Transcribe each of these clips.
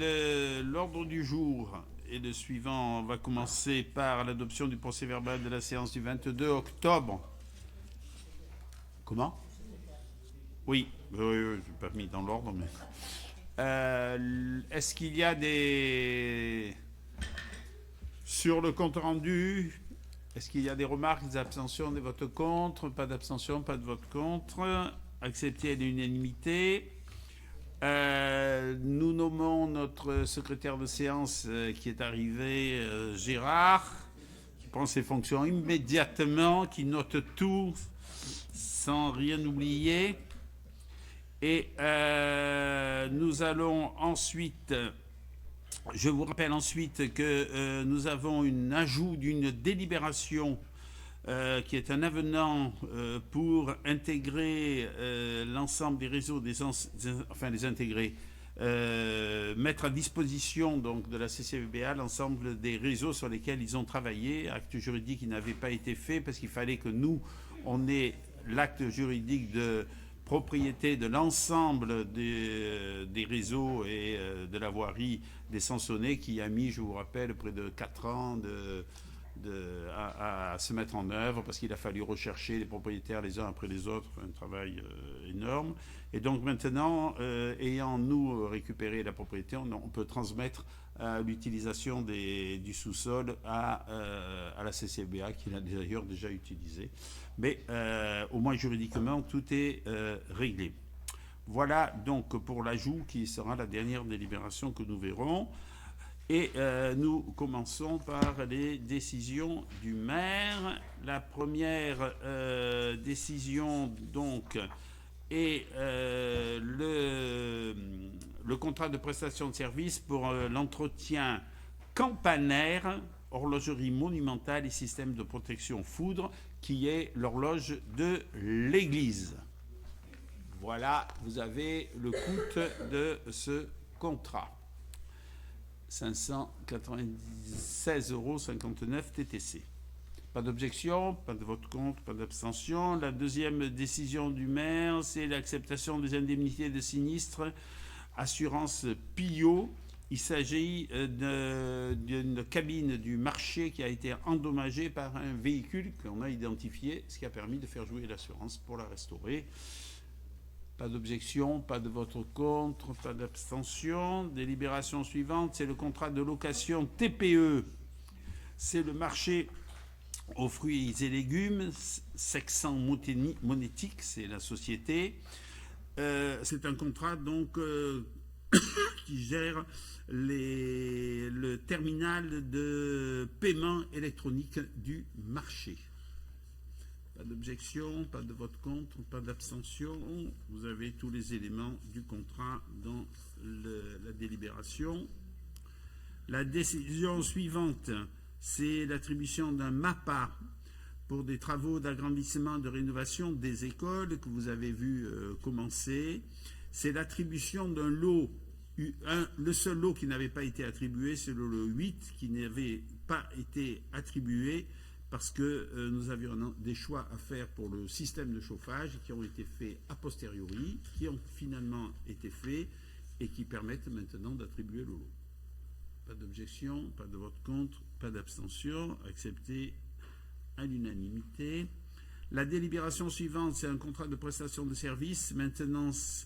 L'ordre du jour est le suivant. On va commencer par l'adoption du procès-verbal de la séance du 22 octobre. Comment? Oui, je n'ai pas mis dans l'ordre, mais... Est-ce qu'il y a des... Sur le compte rendu, est-ce qu'il y a des remarques, des abstentions, des votes contre? Pas d'abstention, pas de vote contre. Accepté à l'unanimité. Nous nommons notre secrétaire de séance qui est arrivé, Gérard, qui prend ses fonctions immédiatement, qui note tout sans rien oublier. Et nous allons ensuite, je vous rappelle ensuite que nous avons un ajout d'une délibération qui est un avenant pour intégrer l'ensemble des réseaux, les intégrer, mettre à disposition donc, de la CCVBA l'ensemble des réseaux sur lesquels ils ont travaillé, acte juridique qui n'avait pas été fait parce qu'il fallait que nous, on ait l'acte juridique de propriété de l'ensemble des réseaux et de la voirie des Sansonnais qui a mis, je vous rappelle, près de 4 ans à se mettre en œuvre parce qu'il a fallu rechercher les propriétaires les uns après les autres, un travail énorme. Et donc maintenant, ayant nous récupéré la propriété, on peut transmettre l'utilisation du sous-sol à la CCBA qui l'a d'ailleurs déjà utilisé. Mais au moins juridiquement, tout est réglé. Voilà donc pour l'ajout qui sera la dernière délibération que nous verrons. Et nous commençons par les décisions du maire. La première décision donc est le contrat de prestation de service pour l'entretien campanaire, horlogerie monumentale et système de protection foudre, qui est l'horloge de l'église. Voilà, vous avez le coût de ce contrat. 596,59 € TTC. Pas d'objection, pas de vote contre, pas d'abstention. La deuxième décision du maire, c'est l'acceptation des indemnités de sinistre assurance Pillot. Il s'agit d'une cabine du marché qui a été endommagée par un véhicule qu'on a identifié, ce qui a permis de faire jouer l'assurance pour la restaurer. Pas d'objection, pas de vote contre, pas d'abstention. Délibération suivante, c'est le contrat de location TPE. C'est le marché aux fruits et légumes, Sexant Monétique, c'est la société. C'est un contrat donc qui gère le terminal de paiement électronique du marché. Pas d'objection, pas de vote contre, pas d'abstention. Vous avez tous les éléments du contrat dans la délibération. La décision suivante, c'est l'attribution d'un MAPA pour des travaux d'agrandissement, de rénovation des écoles que vous avez vu commencer. C'est l'attribution d'un lot. Le seul lot qui n'avait pas été attribué, c'est le lot 8 qui n'avait pas été attribué parce que nous avions des choix à faire pour le système de chauffage qui ont été faits a posteriori, qui ont finalement été faits et qui permettent maintenant d'attribuer le lot. Pas d'objection, pas de vote contre, pas d'abstention, accepté à l'unanimité. La délibération suivante, c'est un contrat de prestation de services, maintenance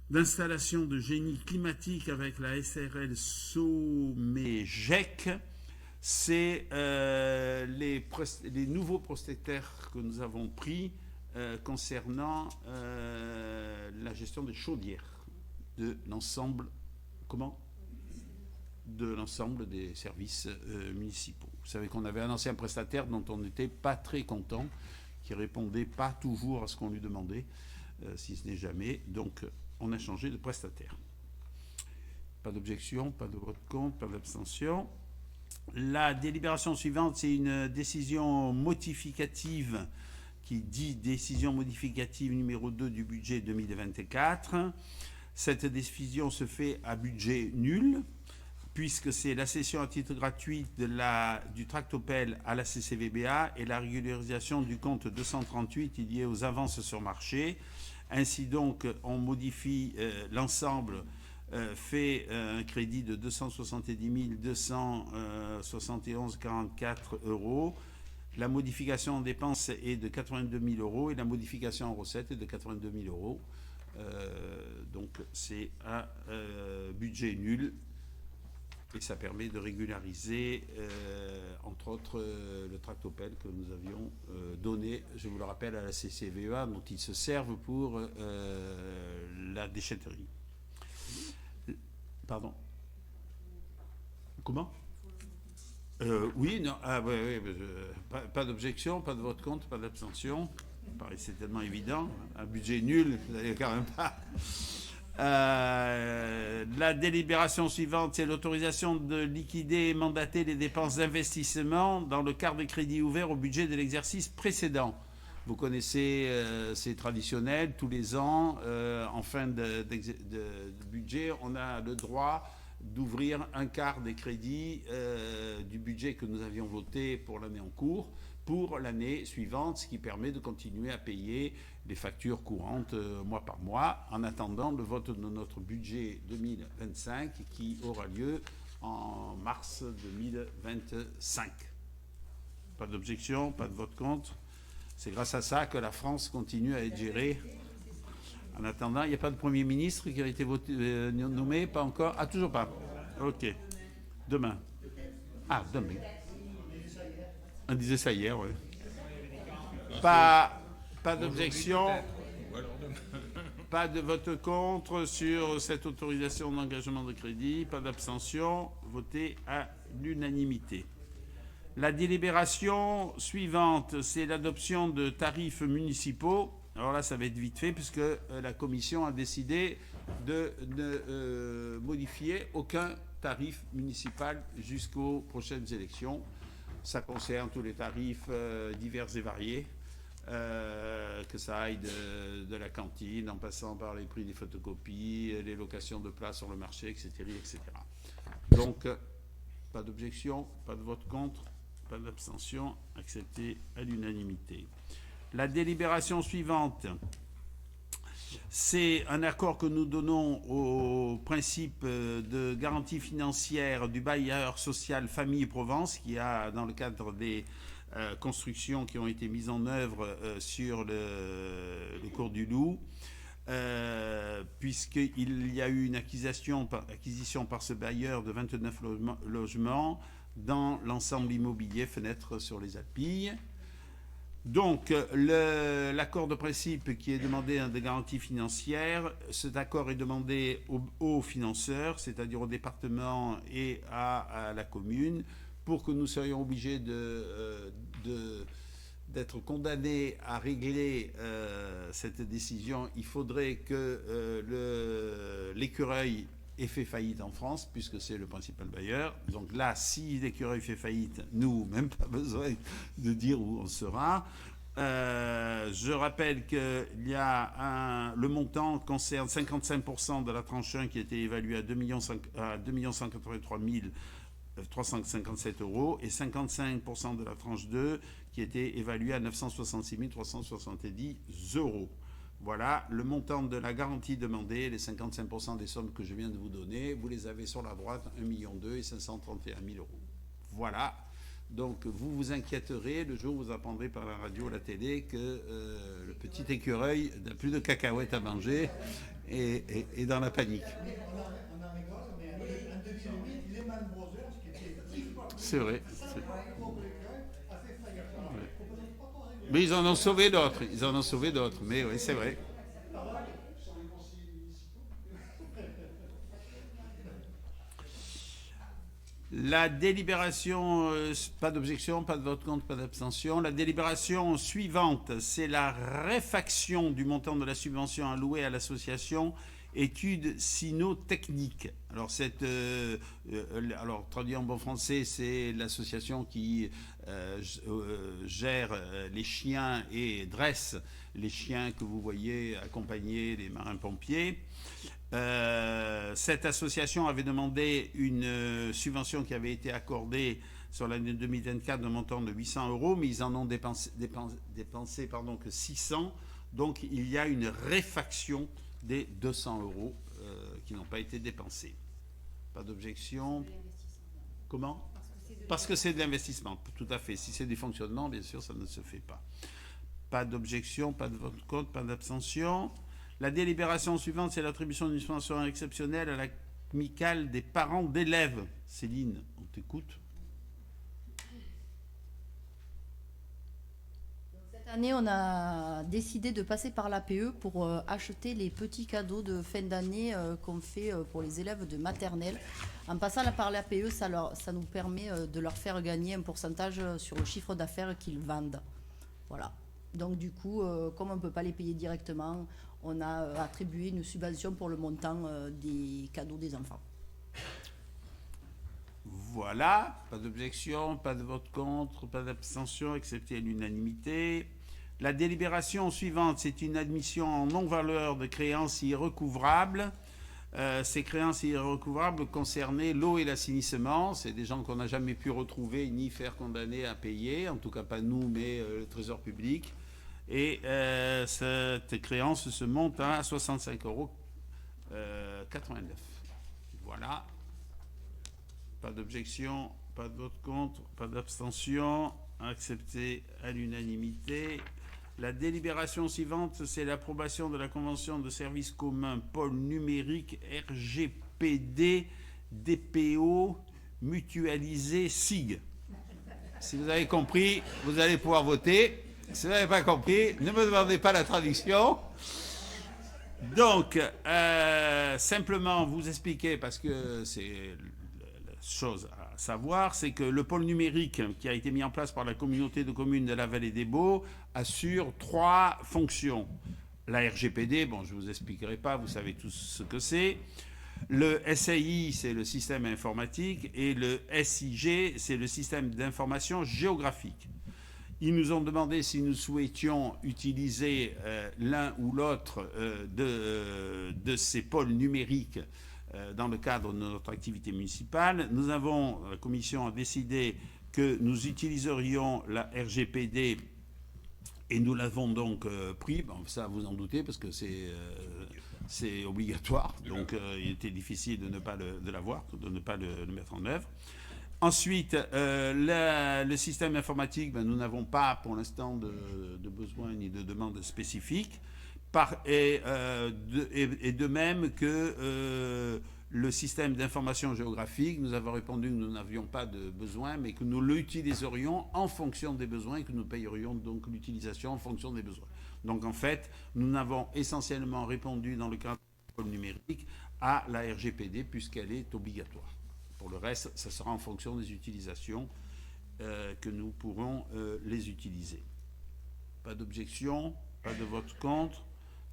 d'installation de génie climatique avec la SRL Somegec. C'est les nouveaux prestataires que nous avons pris concernant la gestion des chaudières de l'ensemble des services municipaux. Vous savez qu'on avait un ancien prestataire dont on n'était pas très content, qui répondait pas toujours à ce qu'on lui demandait, si ce n'est jamais. Donc, on a changé de prestataire. Pas d'objection, pas de vote contre, pas d'abstention. La délibération suivante, c'est une décision modificative qui dit décision modificative numéro 2 du budget 2024. Cette décision se fait à budget nul, puisque c'est la cession à titre gratuit du tractopelle à la CCVBA et la régularisation du compte 238 lié aux avances sur marché. Ainsi donc, on modifie l'ensemble fait un crédit de 270 271,44 euros. La modification en dépenses est de 82 000 euros et la modification en recettes est de 82 000 euros. Donc c'est un budget nul et ça permet de régulariser, entre autres, le tractopelle que nous avions donné, je vous le rappelle, à la CCVEA, dont ils se servent pour la déchetterie. Pardon. Comment ? Oui, non. Ah, ouais, pas d'objection, pas de vote contre, pas d'abstention. C'est tellement évident. Un budget nul, vous n'allez quand même pas. La délibération suivante, c'est l'autorisation de liquider et mandater les dépenses d'investissement dans le cadre des crédits ouverts au budget de l'exercice précédent. Vous connaissez, c'est traditionnel, tous les ans, en fin de budget, on a le droit d'ouvrir un quart des crédits du budget que nous avions voté pour l'année en cours pour l'année suivante, ce qui permet de continuer à payer les factures courantes mois par mois en attendant le vote de notre budget 2025 qui aura lieu en mars 2025. Pas d'objection, pas de vote contre. C'est grâce à ça que la France continue à être gérée. En attendant, il n'y a pas de Premier ministre qui a été nommé, pas encore. Ah, toujours pas. Ok. Demain. Ah, demain. On disait ça hier, oui. Pas d'objection. Pas de vote contre sur cette autorisation d'engagement de crédit. Pas d'abstention. Voté à l'unanimité. La délibération suivante, c'est l'adoption de tarifs municipaux. Alors là, ça va être vite fait puisque la Commission a décidé de ne modifier aucun tarif municipal jusqu'aux prochaines élections. Ça concerne tous les tarifs divers et variés, que ça aille de la cantine en passant par les prix des photocopies, les locations de places sur le marché, etc. etc. Donc, pas d'objection, pas de vote contre, pas d'abstention, accepté à l'unanimité. La délibération suivante, c'est un accord que nous donnons au principe de garantie financière du bailleur social Famille Provence, qui a, dans le cadre des constructions qui ont été mises en œuvre sur le cours du Loup, puisqu'il y a eu une acquisition par ce bailleur de 29 logements dans l'ensemble immobilier Fenêtres sur les Alpilles. Donc, l'accord de principe qui est demandé de garantie financière, cet accord est demandé aux financeurs, c'est-à-dire au département et à la commune, pour que nous soyons obligés d'être condamnés à régler cette décision. Il faudrait que l'écureuil ait fait faillite en France, puisque c'est le principal bailleur. Donc là, si l'écureuil fait faillite, nous, même pas besoin de dire où on sera. Je rappelle que le montant concerne 55% de la tranche 1 qui était évaluée à 2 183 357 euros et 55% de la tranche 2 qui était évaluée à 966 370 euros. Voilà le montant de la garantie demandée, les 55% des sommes que je viens de vous donner. Vous les avez sur la droite, 1,2 million et 531 000 euros. Voilà. Donc vous vous inquiéterez le jour où vous apprendrez par la radio ou la télé que le petit écureuil n'a plus de cacahuètes à manger et dans la panique. On en rigole, mais en 2008, Lehman Brothers, qui était 10 fois plus... C'est vrai. Ouais. Mais ils en ont sauvé d'autres. Mais oui, c'est vrai. La délibération, pas d'objection, pas de vote contre, pas d'abstention. La délibération suivante, c'est la réfaction du montant de la subvention allouée à l'association études sino-techniques. Alors, traduit en bon français, c'est l'association qui gère les chiens et dresse les chiens que vous voyez accompagner les marins-pompiers. Cette association avait demandé une subvention qui avait été accordée sur l'année 2024 d'un montant de 800 euros, mais ils en ont dépensé que 600. Donc il y a une réfaction des 200 euros qui n'ont pas été dépensés. Pas d'objection. Comment ? Parce que c'est de l'investissement, tout à fait. Si c'est du fonctionnement, bien sûr, ça ne se fait pas. Pas d'objection, pas de vote contre, pas d'abstention. La délibération suivante, c'est l'attribution d'une subvention exceptionnelle à l'amicale des parents d'élèves. Céline, on t'écoute. Cette année, on a décidé de passer par l'APE pour acheter les petits cadeaux de fin d'année qu'on fait pour les élèves de maternelle. En passant par l'APE, ça nous permet de leur faire gagner un pourcentage sur le chiffre d'affaires qu'ils vendent. Voilà. Donc du coup, comme on ne peut pas les payer directement, on a attribué une subvention pour le montant des cadeaux des enfants. Voilà, pas d'objection, pas de vote contre, pas d'abstention, excepté à l'unanimité. La délibération suivante, c'est une admission en non-valeur de créances irrecouvrables. Ces créances irrecouvrables concernaient l'eau et l'assainissement. C'est des gens qu'on n'a jamais pu retrouver ni faire condamner à payer, en tout cas pas nous, mais le Trésor public. Et cette créance se monte à 65,89 €. Voilà. Pas d'objection, pas de vote contre, pas d'abstention. Accepté à l'unanimité. La délibération suivante, c'est l'approbation de la convention de services communs pôle numérique RGPD DPO mutualisé SIG. Si vous avez compris, vous allez pouvoir voter. Si vous n'avez pas compris, ne me demandez pas la traduction. Donc, simplement vous expliquer, parce que c'est la chose à savoir, c'est que le pôle numérique qui a été mis en place par la communauté de communes de la Vallée des Baux assure 3 fonctions. La RGPD, bon, je ne vous expliquerai pas, vous savez tous ce que c'est. Le SII, c'est le système informatique, et le SIG, c'est le système d'information géographique. Ils nous ont demandé si nous souhaitions utiliser l'un ou l'autre de ces pôles numériques dans le cadre de notre activité municipale. La commission a décidé que nous utiliserions la RGPD et nous l'avons donc pris. Bon, ça, vous en doutez, parce que c'est obligatoire. Donc, il était difficile de ne pas l'avoir, de ne pas le mettre en œuvre. Ensuite, le système informatique, nous n'avons pas pour l'instant de besoin ni de demande spécifique. Et de même que le système d'information géographique, nous avons répondu que nous n'avions pas de besoin, mais que nous l'utiliserions en fonction des besoins et que nous payerions donc l'utilisation en fonction des besoins. Donc en fait, nous n'avons essentiellement répondu dans le cadre du pôle numérique à la RGPD puisqu'elle est obligatoire. Pour le reste, ça sera en fonction des utilisations que nous pourrons les utiliser. Pas d'objection, pas de vote contre,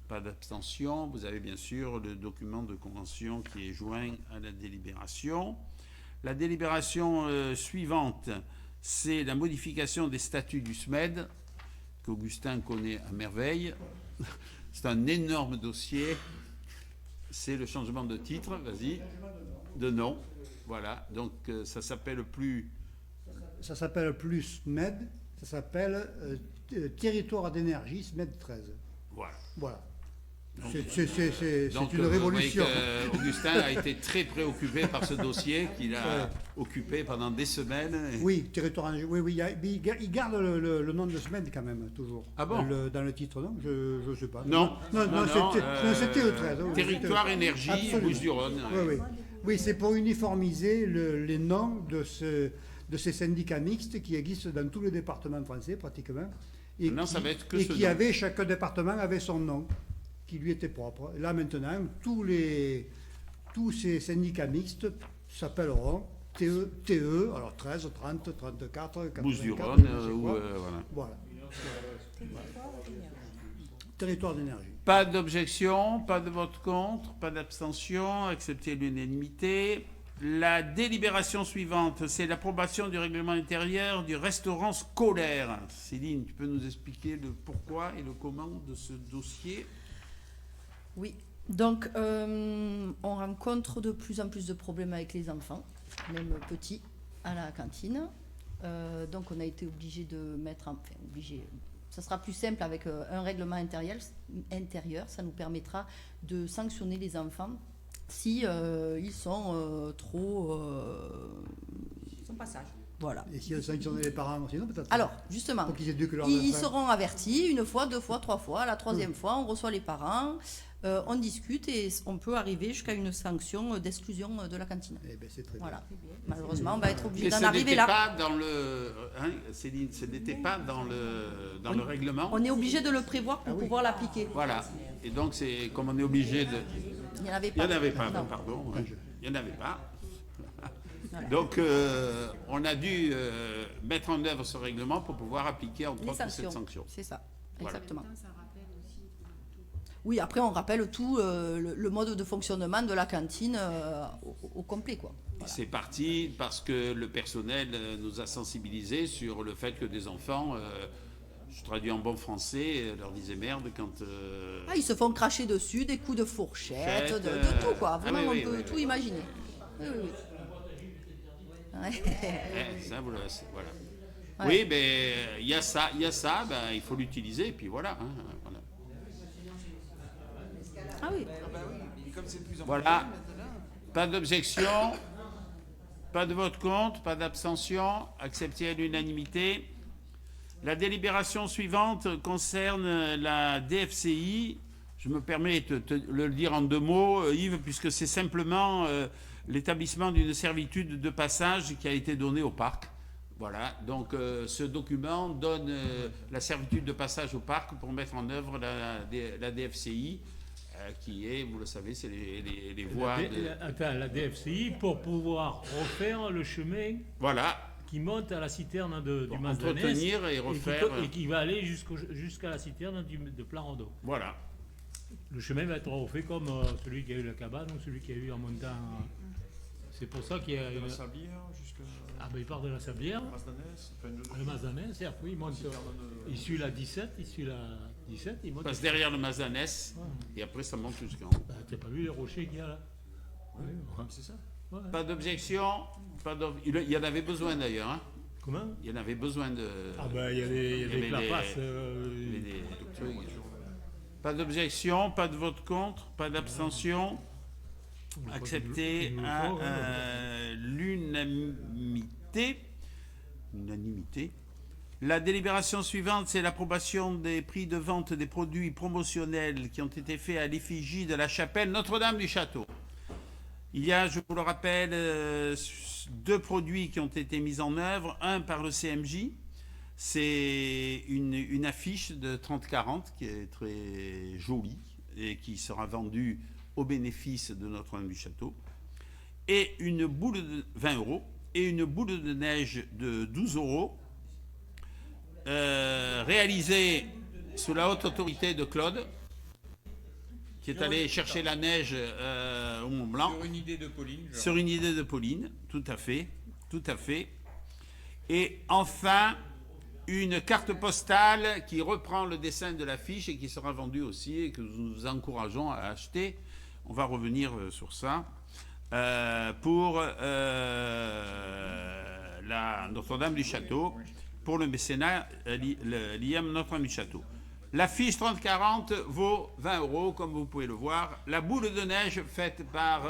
pas d'abstention. Vous avez bien sûr le document de convention qui est joint à la délibération. La délibération suivante, c'est la modification des statuts du SMED, qu'Augustin connaît à merveille. C'est un énorme dossier. C'est le changement de titre, vas-y, de nom. Voilà, donc ça s'appelle plus... Ça s'appelle plus SMED, ça s'appelle Territoire d'énergie SMED 13. Voilà. Donc, c'est une révolution. Augustin a été très préoccupé par ce dossier qu'il a occupé pendant des semaines. Oui, territoire. Oui, il garde le nom de SMED quand même, toujours. Ah bon? Dans le titre, non? Je ne sais pas. Non, c'était le 13. Territoire énergie, Bouches-du-Rhône. Oui, c'est pour uniformiser les noms de ces syndicats mixtes qui existent dans tous les départements français, pratiquement. Et qui avaient, chaque département avait son nom, qui lui était propre. Là, maintenant, tous ces syndicats mixtes s'appelleront TE, alors 13, 30, 34, 84... Bouches-du-Rhône, voilà. Territoire d'énergie. Pas d'objection, pas de vote contre, pas d'abstention, accepté l'unanimité. La délibération suivante, c'est l'approbation du règlement intérieur du restaurant scolaire. Céline, tu peux nous expliquer le pourquoi et le comment de ce dossier? Oui, donc on rencontre de plus en plus de problèmes avec les enfants, même petits, à la cantine. Donc on a été obligé de mettre ça sera plus simple avec un règlement intérieur. Ça nous permettra de sanctionner les enfants si ils sont trop... Son passage. Voilà. Et si elles sanctionnent les parents aussi, non, peut-être? Alors, justement, Pour qu'ils éduquent leurs ils enfants. seront avertis une fois, deux fois, trois fois. La troisième fois, on reçoit les parents, on discute et on peut arriver jusqu'à une sanction d'exclusion de la cantine. Eh ben, c'est très Voilà. Malheureusement, on va être obligé Mais d'en ce arriver n'était là. pas dans le... Hein, Céline, ce n'était pas dans le règlement. On est obligé de le prévoir pour pouvoir l'appliquer. Voilà. Et donc, c'est comme on est obligé de... Il n'y en avait Il n'y pas. en avait pas, Non. pardon. Il n'y en avait pas. Donc, on a dû mettre en œuvre ce règlement pour pouvoir appliquer entre Les autres cette sanctions. sanction. C'est ça, Voilà. exactement. Oui, après, on rappelle tout le mode de fonctionnement de la cantine au complet, quoi. Voilà. C'est parti parce que le personnel nous a sensibilisés sur le fait que des enfants, je traduis en bon français, leur disaient merde quand... Ah, ils se font cracher dessus, des coups de fourchette, de tout, quoi. Vraiment, oui, on peut oui, tout imaginer. Oui, oui, oui. Ouais. ça, vous le... voilà. Ouais. Oui, mais il y a ça, ben, il faut l'utiliser, et puis voilà. Hein, voilà. Ah oui. Voilà. Pas d'objection, pas de vote contre, pas d'abstention, accepté à l'unanimité. La délibération suivante concerne la DFCI. Je me permets de le dire en deux mots, Yves, puisque c'est simplement l'établissement d'une servitude de passage qui a été donnée au parc. Voilà, donc ce document donne la servitude de passage au parc pour mettre en œuvre la DFCI. Qui est, vous le savez, c'est les voies la DFCI pour pouvoir refaire le chemin voilà, qui monte à la citerne du pour Mazdanès entretenir et refaire. et qui va aller jusqu'à la citerne de Plan-Rondeau. Voilà. Le chemin va être refait comme celui qui a eu la cabane ou celui qui a eu en montant. C'est pour ça qu'il y a De la Sablière jusqu'à Ah ben il part de la Sablière, Mazdanès. le Mazdanès, certes, oui, il monte. Il suit la 17, il monte. Passe derrière le Mazdanès et après ça monte jusqu'en haut. Bah, t'as pas vu les rochers qu'il y a là? Oui, c'est ça. Ouais. Pas d'objection, il y en avait besoin d'ailleurs. Hein. Comment? Il y en avait besoin de. Ah ben il y a des clapasses. il y avait des trucs. Pas d'objection, pas de vote contre, pas d'abstention. Accepté à l'unanimité. Unanimité. La délibération suivante, c'est l'approbation des prix de vente des produits promotionnels qui ont été faits à l'effigie de la chapelle Notre-Dame du Château. Il y a, je vous le rappelle, deux produits qui ont été mis en œuvre. Un par le CMJ, c'est une affiche de 30-40 qui est très jolie et qui sera vendue au bénéfice de Notre-Dame du Château. Et une boule de 20 € et une boule de neige de 12 € réalisée sous la haute autorité de Claude, qui est allé chercher la neige au Mont Blanc. Sur une idée de Pauline. Sur une idée de Pauline, tout à fait, tout à fait. Et enfin, une carte postale qui reprend le dessin de l'affiche et qui sera vendue aussi et que nous vous encourageons à acheter. On va revenir sur ça. Pour la Notre-Dame du Château, pour le mécénat l'IM Notre-Dame du Château. L'affiche 30-40 vaut 20 € comme vous pouvez le voir. La boule de neige faite par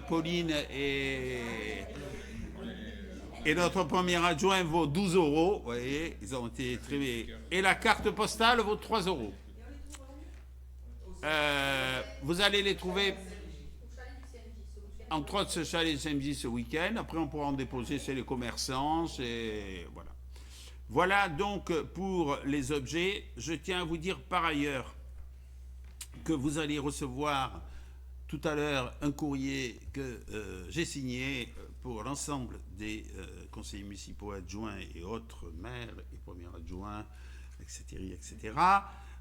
Pauline et notre premier adjoint vaut 12 €. Vous voyez, ils ont été très... Et la carte postale vaut 3 €. Vous allez les trouver entre autres ce chalet du samedi ce week-end. Après on pourra en déposer chez les commerçants. Voilà. Voilà donc pour les objets. Je tiens à vous dire par ailleurs que vous allez recevoir tout à l'heure un courrier que j'ai signé pour l'ensemble des conseillers municipaux adjoints et autres maires et premiers adjoints, etc., etc.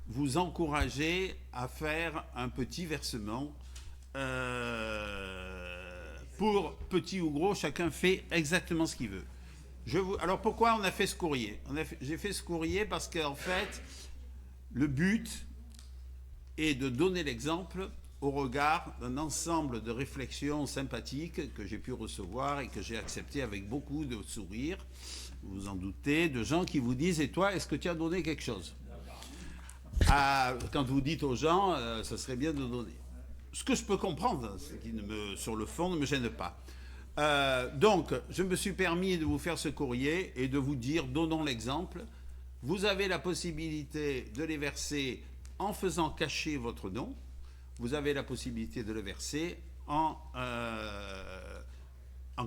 Vous encourager à faire un petit versement. Pour petit ou gros, chacun fait exactement ce qu'il veut. Alors pourquoi on a fait ce courrier ? J'ai fait ce courrier parce qu'en fait, le but est de donner l'exemple au regard d'un ensemble de réflexions sympathiques que j'ai pu recevoir et que j'ai accepté avec beaucoup de sourires, vous vous en doutez, de gens qui vous disent « Et toi, est-ce que tu as donné quelque chose ?» Quand vous dites aux gens, ça serait bien de donner. ce que je peux comprendre, ce qui sur le fond ne me gêne pas. Donc, je me suis permis de vous faire ce courrier et de vous dire, donnons l'exemple. Vous avez la possibilité de les verser en faisant cacher votre nom. Vous avez la possibilité de le verser en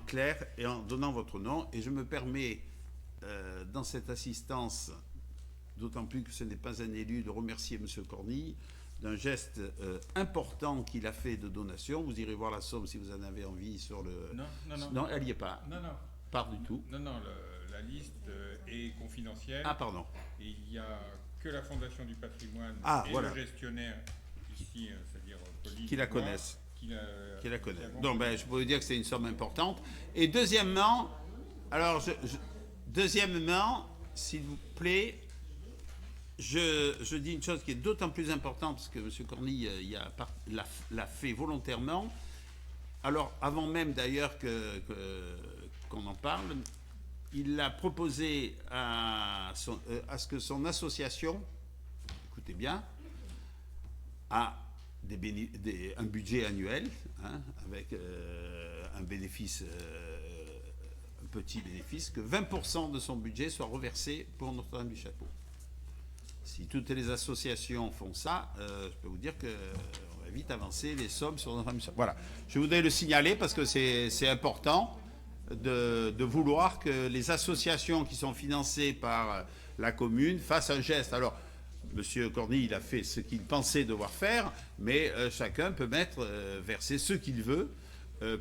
clair et en donnant votre nom. Et je me permets, dans cette assistance, d'autant plus que ce n'est pas un élu, de remercier M. Cornille d'un geste important qu'il a fait de donation. Vous irez voir la somme si vous en avez envie sur le... Non, elle n'y est pas. Non. Pas du tout. Non, la liste est confidentielle. Ah, pardon. Et il n'y a que la Fondation du patrimoine et voilà. le gestionnaire ici, c'est-à-dire Pauline, Qui la connaissent. Qui la connaissent. Donc, je peux vous dire que c'est une somme importante. Et deuxièmement, deuxièmement, s'il vous plaît, je dis une chose qui est d'autant plus importante, parce que M. Cornille l'a fait volontairement. Alors, avant même d'ailleurs qu'on en parle, il a proposé à ce que son association, écoutez bien, a un budget annuel, avec un bénéfice, un petit bénéfice, que 20% de son budget soit reversé pour Notre-Dame-du-Château. Si toutes les associations font ça, je peux vous dire qu'on va vite avancer les sommes sur Notre-Dame-du-Château. Voilà, je voudrais le signaler parce que c'est important de vouloir que les associations qui sont financées par la commune fassent un geste. Alors, M. Cornille, il a fait ce qu'il pensait devoir faire, mais chacun peut verser ce qu'il veut.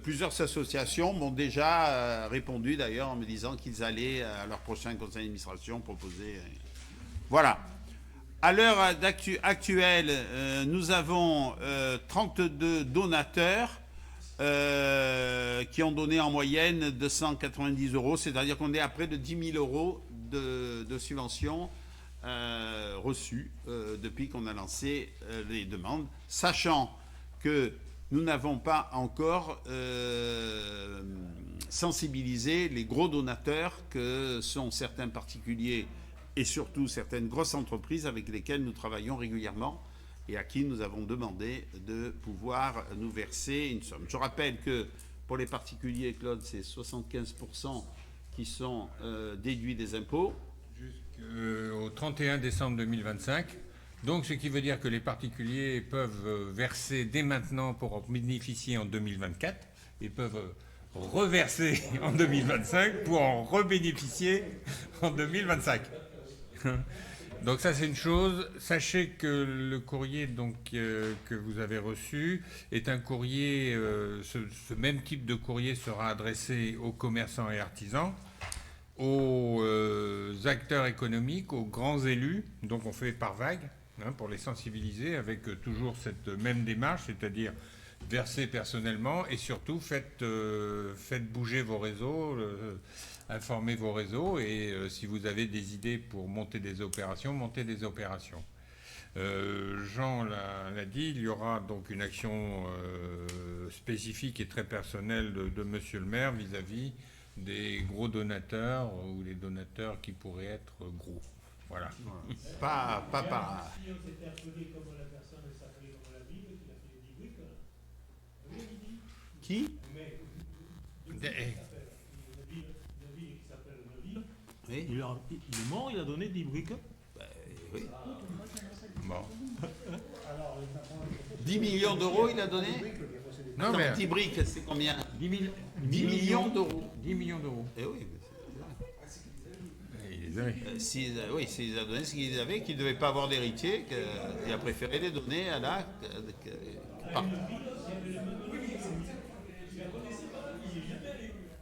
Plusieurs associations m'ont déjà répondu d'ailleurs en me disant qu'ils allaient à leur prochain conseil d'administration proposer. Voilà. À l'heure actuelle, nous avons 32 donateurs qui ont donné en moyenne 290 €, c'est-à-dire qu'on est à près de 10 000 € de subventions reçues depuis qu'on a lancé les demandes, sachant que nous n'avons pas encore sensibilisé les gros donateurs que sont certains particuliers et surtout certaines grosses entreprises avec lesquelles nous travaillons régulièrement et à qui nous avons demandé de pouvoir nous verser une somme. Je rappelle que pour les particuliers, Claude, c'est 75% qui sont déduits des impôts. Jusqu'au 31 décembre 2025. Donc, ce qui veut dire que les particuliers peuvent verser dès maintenant pour en bénéficier en 2024 et peuvent reverser en 2025 pour en rebénéficier en 2025. Donc ça c'est une chose. Sachez que le courrier que vous avez reçu est un courrier, ce même type de courrier sera adressé aux commerçants et artisans, aux acteurs économiques, aux grands élus. Donc on fait par vague pour les sensibiliser avec toujours cette même démarche, c'est-à-dire verser personnellement et surtout faites bouger vos réseaux. Informez vos réseaux et si vous avez des idées pour monter des opérations, montez des opérations. Jean l'a dit, il y aura donc une action spécifique et très personnelle de Monsieur le maire vis-à-vis des gros donateurs ou les donateurs qui pourraient être gros. Voilà. Pas. Qui? Oui. Il est mort, il a donné 10 briques. Oui. Bon. 10 millions d'euros, il a donné. Non, mais 10 briques, c'est combien? 10 millions d'euros. 10 millions d'euros. Eh oui. Il les avait. S'il a donné ce qu'ils avaient, qu'il ne devait pas avoir d'héritier, qu'il a préféré les donner à la.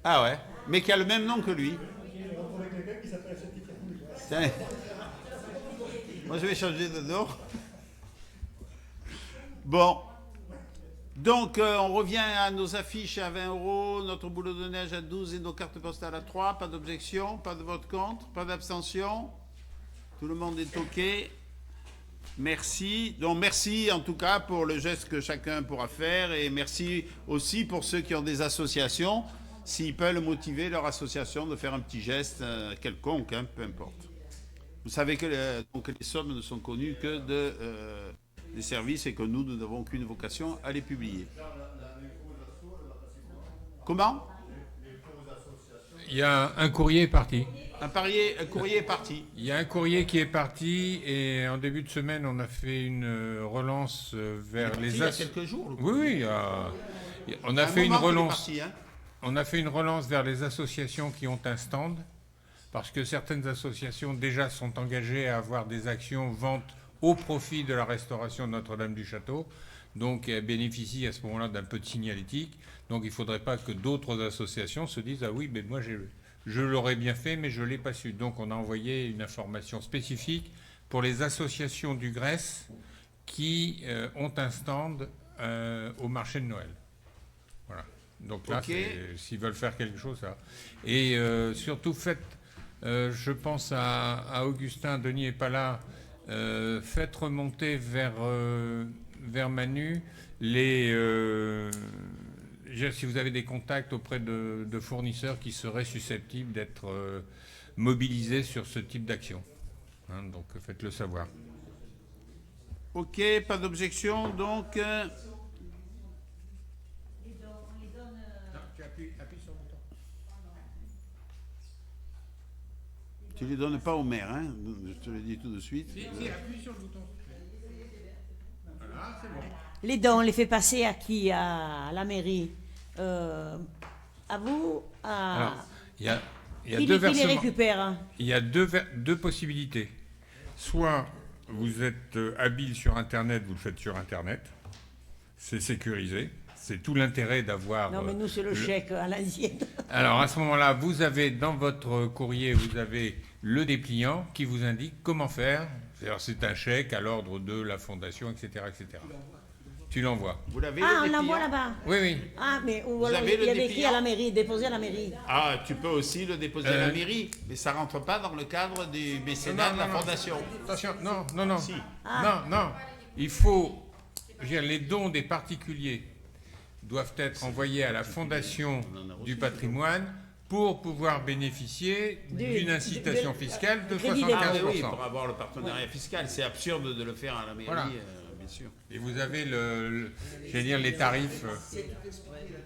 Ah ouais, mais qui a le même nom que lui. Tiens. Moi je vais changer de nom. Bon. Donc on revient à nos affiches à 20 €, notre boulot de neige à 12 et nos cartes postales à 3. Pas d'objection, pas de vote contre, pas d'abstention. Tout le monde est OK. Merci. Donc merci en tout cas pour le geste que chacun pourra faire et merci aussi pour ceux qui ont des associations, s'ils peuvent motiver leur association de faire un petit geste quelconque, peu importe. Vous savez que donc, les sommes ne sont connues que des services et que nous n'avons qu'une vocation à les publier. Comment? Il y a un courrier parti. Un courrier est parti. Il y a un courrier qui est parti et en début de semaine, on a fait une relance vers les Il y a quelques jours. Oui, on a fait une relance. Parti, hein. On a fait une relance vers les associations qui ont un stand, parce que certaines associations déjà sont engagées à avoir des actions vente au profit de la restauration de Notre-Dame-du-Château, donc elles bénéficient à ce moment-là d'un peu de signalétique. Donc il ne faudrait pas que d'autres associations se disent « Ah oui, mais moi je l'aurais bien fait, mais je ne l'ai pas su ». Donc on a envoyé une information spécifique pour les associations du Grèce qui ont un stand au marché de Noël. Voilà. Donc là, s'ils veulent faire quelque chose, ça. Et surtout, je pense à Augustin, Denis n'est pas là, faites remonter vers Manu si vous avez des contacts auprès de fournisseurs qui seraient susceptibles d'être mobilisés sur ce type d'action. Hein, donc faites-le savoir. Ok, pas d'objection, donc... Tu appuies sur le bouton. Tu ne les donnes pas au maire, hein, je te le dis tout de suite. Si, appuie sur le bouton. Voilà, c'est bon. Les dons, on les fait passer à qui? À la mairie? À vous? Alors, il y a Qui deux les versements. récupère? Il y a deux possibilités. Soit vous êtes habile sur Internet, vous le faites sur Internet. C'est sécurisé. C'est tout l'intérêt d'avoir... Non, mais nous, c'est le chèque à l'ancienne. Alors, à ce moment-là, vous avez dans votre courrier, vous avez le dépliant qui vous indique comment faire. C'est un chèque à l'ordre de la fondation, etc. etc. Tu l'envoies. Vous l'avez Ah, le on dépliant? l'envoie là-bas. Oui, oui. Ah, mais avez il le y avait écrit dépliant à la mairie, déposé à la mairie. Ah, tu peux aussi le déposer à la mairie, mais ça ne rentre pas dans le cadre du mécénat de la fondation. Attention, non. Si. Non. Il faut... je veux dire, les dons des particuliers doivent être envoyés à la Fondation du patrimoine pour pouvoir bénéficier d'une incitation fiscale de crédit 75%. Ah oui, pour avoir le partenariat fiscal. C'est absurde de le faire à la mairie, Voilà. bien sûr. Et vous avez les tarifs.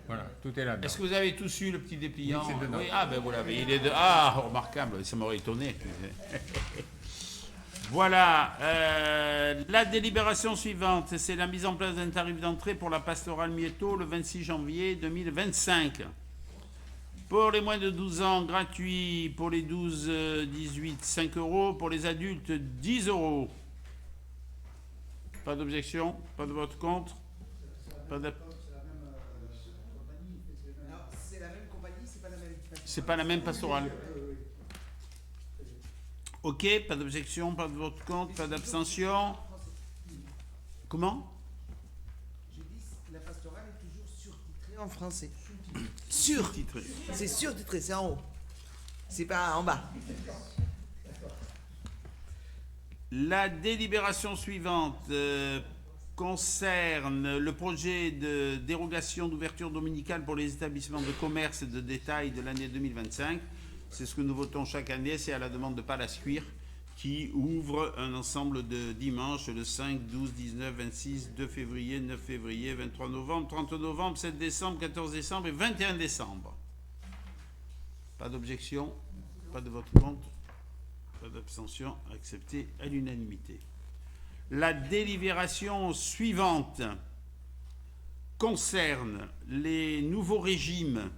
Voilà, tout est là-dedans. Est-ce que vous avez tous eu le petit dépliant? Oui, c'est dedans. Oui, ah ben vous l'avez. Il est de... Ah, remarquable, ça m'aurait étonné. Voilà, la délibération suivante, c'est la mise en place d'un tarif d'entrée pour la pastorale Mietto le 26 janvier 2025. Pour les moins de 12 ans, gratuit. Pour les 12-18, 5 €. Pour les adultes, 10 €. Pas d'objection? Pas de vote contre? Pas de... C'est la même compagnie, c'est pas la même. C'est pas la même pastorale. Ok, pas d'objection, pas de vote contre, pas d'abstention. Comment? J'ai dit la pastorale est toujours surtitrée en français. Surtitré. C'est surtitré, c'est en haut. C'est pas en bas. La délibération suivante concerne le projet de dérogation d'ouverture dominicale pour les établissements de commerce et de détail de l'année 2025. C'est ce que nous votons chaque année, c'est à la demande de Palascuir qui ouvre un ensemble de dimanches le 5, 12, 19, 26, 2 février, 9 février, 23 novembre, 30 novembre, 7 décembre, 14 décembre et 21 décembre. Pas d'objection, pas de vote contre, pas d'abstention, accepté à l'unanimité. La délibération suivante concerne les nouveaux régimes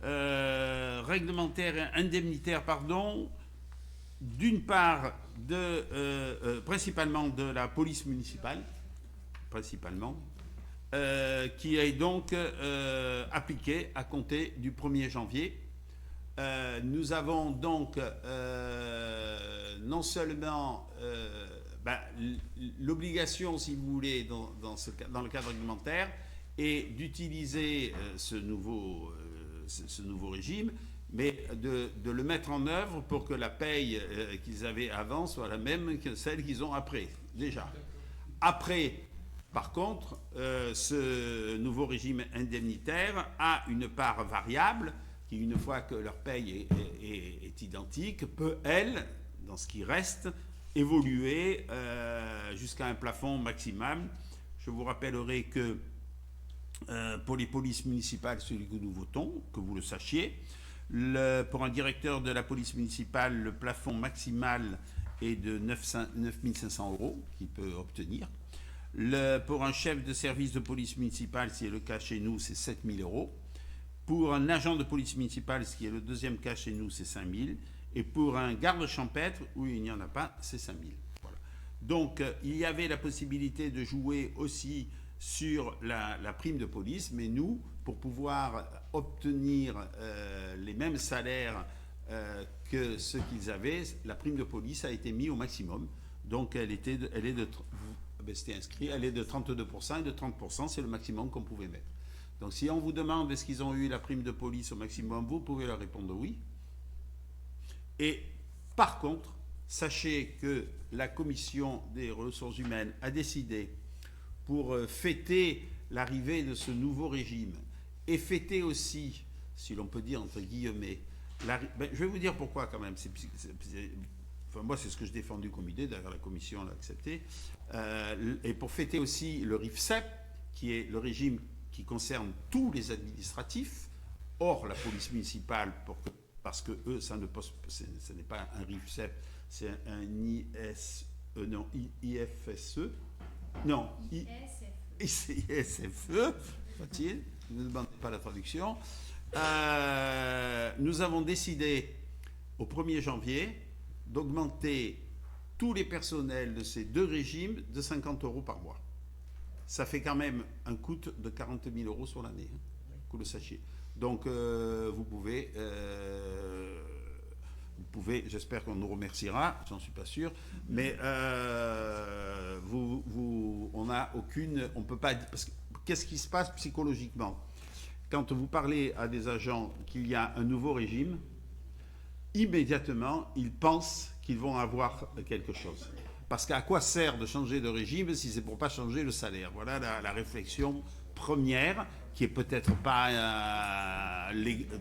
réglementaires et indemnitaires, d'une part principalement de la police municipale, qui est donc appliquée à compter du 1er janvier. Nous avons donc non seulement l'obligation, si vous voulez, dans le cadre réglementaire, et d'utiliser ce nouveau régime, mais de le mettre en œuvre pour que la paye qu'ils avaient avant soit la même que celle qu'ils ont après, déjà. Après, par contre, ce nouveau régime indemnitaire a une part variable qui, une fois que leur paye est identique, peut, elle, dans ce qui reste, évoluer jusqu'à un plafond maximal. Je vous rappellerai que pour les polices municipales, celui que nous votons, que vous le sachiez, pour un directeur de la police municipale, le plafond maximal est de 9 500 € qu'il peut obtenir. Pour un chef de service de police municipale, ce qui est le cas chez nous, c'est 7 000 €. Pour un agent de police municipale, ce qui est le deuxième cas chez nous, c'est 5 000. Et pour un garde champêtre, où il n'y en a pas, c'est 5 000. Voilà. Donc, il y avait la possibilité de jouer aussi sur la prime de police, mais nous, pour pouvoir obtenir les mêmes salaires que ceux qu'ils avaient, la prime de police a été mise au maximum. Donc, c'était inscrit, elle est de 32% et de 30%, c'est le maximum qu'on pouvait mettre. Donc, si on vous demande est-ce qu'ils ont eu la prime de police au maximum, vous pouvez leur répondre oui. Et par contre, sachez que la commission des ressources humaines a décidé, pour fêter l'arrivée de ce nouveau régime, et fêter aussi, si l'on peut dire entre guillemets, je vais vous dire pourquoi quand même. Enfin, moi, c'est ce que je défendu comme idée, d'ailleurs la commission l'a accepté. Et pour fêter aussi le RIFSEP, qui est le régime qui concerne tous les administratifs, hors la police municipale, parce que eux, ce n'est pas un RIFSEP, c'est un IFSE. Non, ISFE, faut-il, ne demandez pas la traduction. Nous avons décidé au 1er janvier d'augmenter tous les personnels de ces deux régimes de 50 € par mois. Ça fait quand même un coût de 40 000 € sur l'année, que vous le sachiez. Donc vous pouvez, j'espère qu'on nous remerciera, j'en suis pas sûr, mais on n'a aucune, on peut pas, parce que qu'est-ce qui se passe psychologiquement quand vous parlez à des agents qu'il y a un nouveau régime? Immédiatement, ils pensent qu'ils vont avoir quelque chose. Parce qu'à quoi sert de changer de régime si c'est pour pas changer le salaire? Voilà la réflexion première, qui est peut-être pas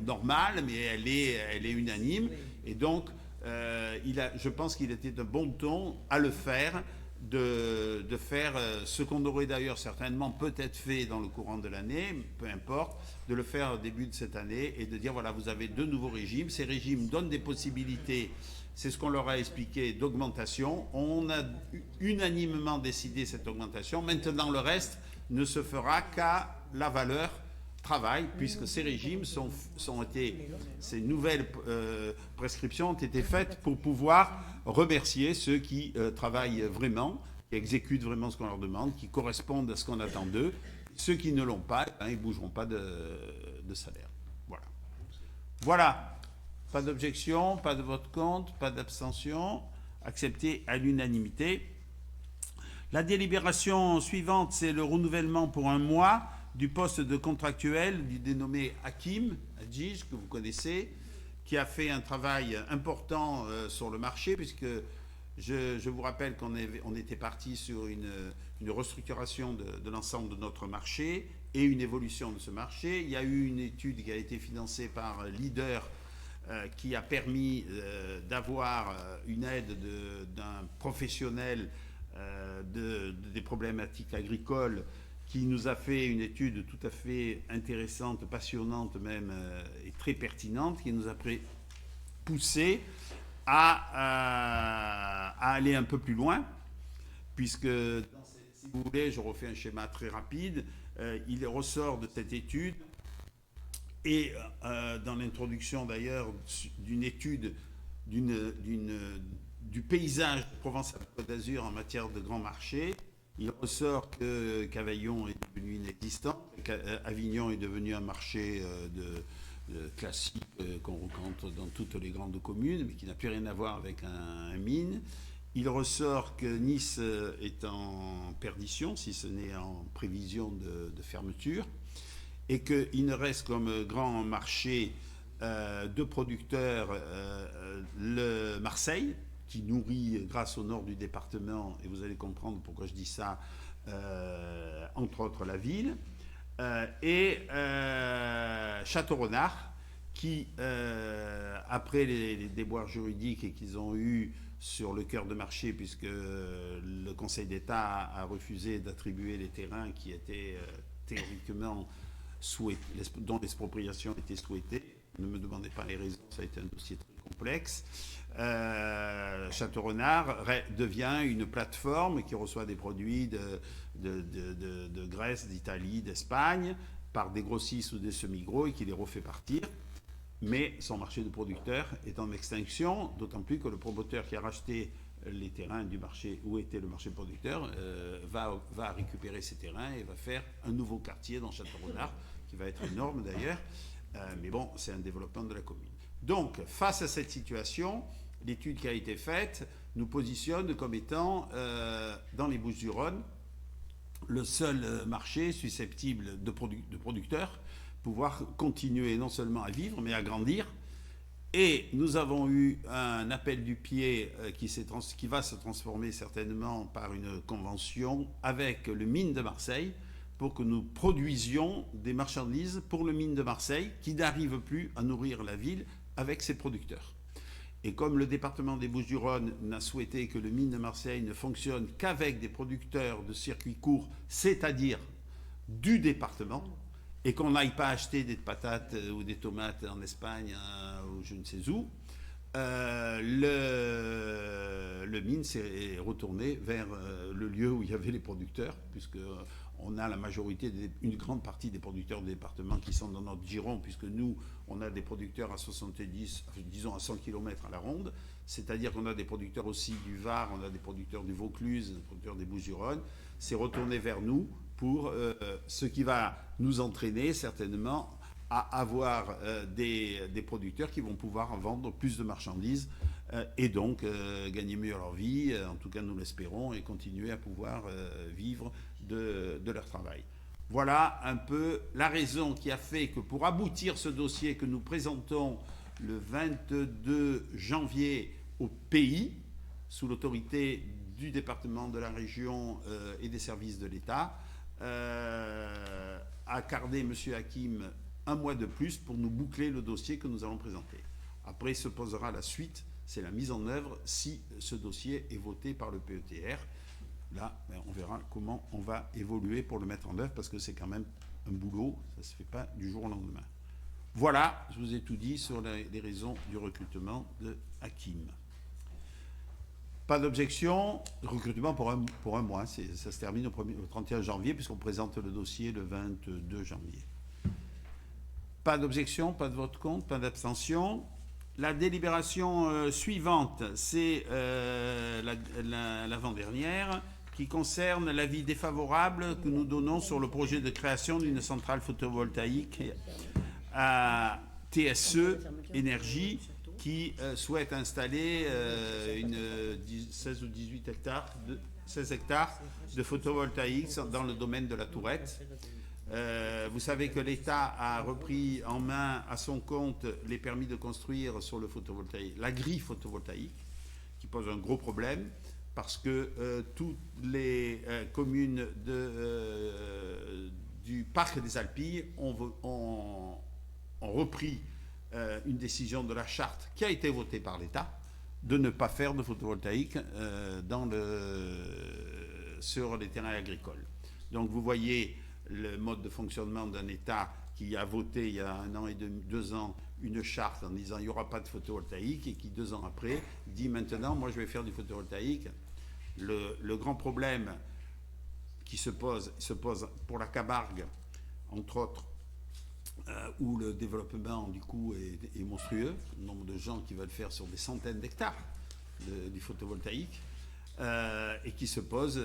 normale, mais elle est unanime. Et donc, je pense qu'il était de bon ton à le faire, de faire ce qu'on aurait d'ailleurs certainement peut-être fait dans le courant de l'année, peu importe, de le faire au début de cette année et de dire voilà, vous avez deux nouveaux régimes. Ces régimes donnent des possibilités, c'est ce qu'on leur a expliqué, d'augmentation. On a unanimement décidé cette augmentation. Maintenant, le reste ne se fera qu'à la valeur travail, puisque ces régimes ces nouvelles prescriptions ont été faites pour pouvoir remercier ceux qui travaillent vraiment, qui exécutent vraiment ce qu'on leur demande, qui correspondent à ce qu'on attend d'eux. Ceux qui ne l'ont pas, ils ne bougeront pas de salaire. Voilà. Voilà. Pas d'objection, pas de vote contre, pas d'abstention. Accepté à l'unanimité. La délibération suivante, c'est le renouvellement pour 1 mois du poste de contractuel du dénommé Hakim Hadjij, que vous connaissez, qui a fait un travail important sur le marché, puisque je vous rappelle qu'on était parti sur une restructuration de l'ensemble de notre marché et une évolution de ce marché. Il y a eu une étude qui a été financée par Leader, qui a permis d'avoir une aide d'un professionnel des problématiques agricoles, qui nous a fait une étude tout à fait intéressante, passionnante même, et très pertinente, qui nous a poussé à aller un peu plus loin, puisque, si vous voulez, je refais un schéma très rapide, il ressort de cette étude, et dans l'introduction d'ailleurs d'une étude du paysage Provence-Alpes-Côte d'Azur en matière de grands marchés, il ressort qu'Avignon est devenu inexistant, qu'Avignon est devenu un marché classique qu'on rencontre dans toutes les grandes communes, mais qui n'a plus rien à voir avec un mine. Il ressort que Nice est en perdition, si ce n'est en prévision de fermeture, et qu'il ne reste comme grand marché de producteurs le Marseille, qui nourrit grâce au nord du département, et vous allez comprendre pourquoi je dis ça, entre autres la ville, et Château-Renard, qui, après les déboires juridiques qu'ils ont eus sur le cœur de marché, puisque le Conseil d'État a refusé d'attribuer les terrains qui étaient théoriquement dont l'expropriation était souhaitée. Ne me demandez pas les raisons, ça a été un dossier très complexe. Château-Renard devient une plateforme qui reçoit des produits de Grèce, d'Italie, d'Espagne, par des grossistes ou des semi-gros, et qui les refait partir. Mais son marché de producteurs est en extinction, d'autant plus que le promoteur qui a racheté les terrains du marché où était le marché producteur va récupérer ces terrains et va faire un nouveau quartier dans Château-Renard, qui va être énorme d'ailleurs. Mais bon, c'est un développement de la commune. Donc, face à cette situation, l'étude qui a été faite nous positionne comme étant, dans les Bouches-du-Rhône, le seul marché susceptible de producteurs, pouvoir continuer non seulement à vivre, mais à grandir. Et nous avons eu un appel du pied qui va se transformer certainement par une convention avec le mine de Marseille, pour que nous produisions des marchandises pour le mine de Marseille, qui n'arrive plus à nourrir la ville avec ses producteurs. Et comme le département des Bouches-du-Rhône n'a souhaité que le mine de Marseille ne fonctionne qu'avec des producteurs de circuits courts, c'est-à-dire du département, et qu'on n'aille pas acheter des patates ou des tomates en Espagne ou je ne sais où, le mine s'est retourné vers le lieu où il y avait les producteurs, puisque on a la majorité, une grande partie des producteurs du département qui sont dans notre giron, puisque nous, on a des producteurs à 70, disons à 100 km à la ronde, c'est-à-dire qu'on a des producteurs aussi du Var, on a des producteurs du Vaucluse, des producteurs des Bouches-du-Rhône, c'est retourné vers nous pour ce qui va nous entraîner certainement à avoir des producteurs qui vont pouvoir vendre plus de marchandises et donc gagner mieux leur vie, en tout cas nous l'espérons, et continuer à pouvoir vivre de leur travail. Voilà un peu la raison qui a fait que pour aboutir ce dossier que nous présentons le 22 janvier au pays, sous l'autorité du département, de la région et des services de l'État, a gardé M. Hakim un mois de plus pour nous boucler le dossier que nous allons présenter. Après se posera la suite, c'est la mise en œuvre si ce dossier est voté par le PETR. Là, on verra comment on va évoluer pour le mettre en œuvre, parce que c'est quand même un boulot, ça ne se fait pas du jour au lendemain. Voilà, je vous ai tout dit sur les raisons du recrutement de Hakim. Pas d'objection, recrutement pour un mois, ça se termine au 31 janvier, puisqu'on présente le dossier le 22 janvier. Pas d'objection, pas de vote contre, pas d'abstention. La délibération suivante, c'est l'avant-dernière, qui concerne l'avis défavorable que nous donnons sur le projet de création d'une centrale photovoltaïque à TSE Énergie, qui souhaite installer 16 ou 18 hectares, 16 hectares de photovoltaïque dans le domaine de la Tourette. Vous savez que l'État a repris en main à son compte les permis de construire sur le photovoltaïque, la grille photovoltaïque, qui pose un gros problème, parce que toutes les communes du parc des Alpilles ont repris une décision de la charte qui a été votée par l'État de ne pas faire de photovoltaïque sur les terrains agricoles. Donc vous voyez le mode de fonctionnement d'un État qui a voté il y a 1 an et demi, 2 ans, une charte en disant il n'y aura pas de photovoltaïque, et qui 2 ans après dit maintenant moi je vais faire du photovoltaïque. Le grand problème qui se pose pour la Camargue, entre autres, où le développement du coup est monstrueux, le nombre de gens qui veulent faire sur des centaines d'hectares du photovoltaïque, et qui se pose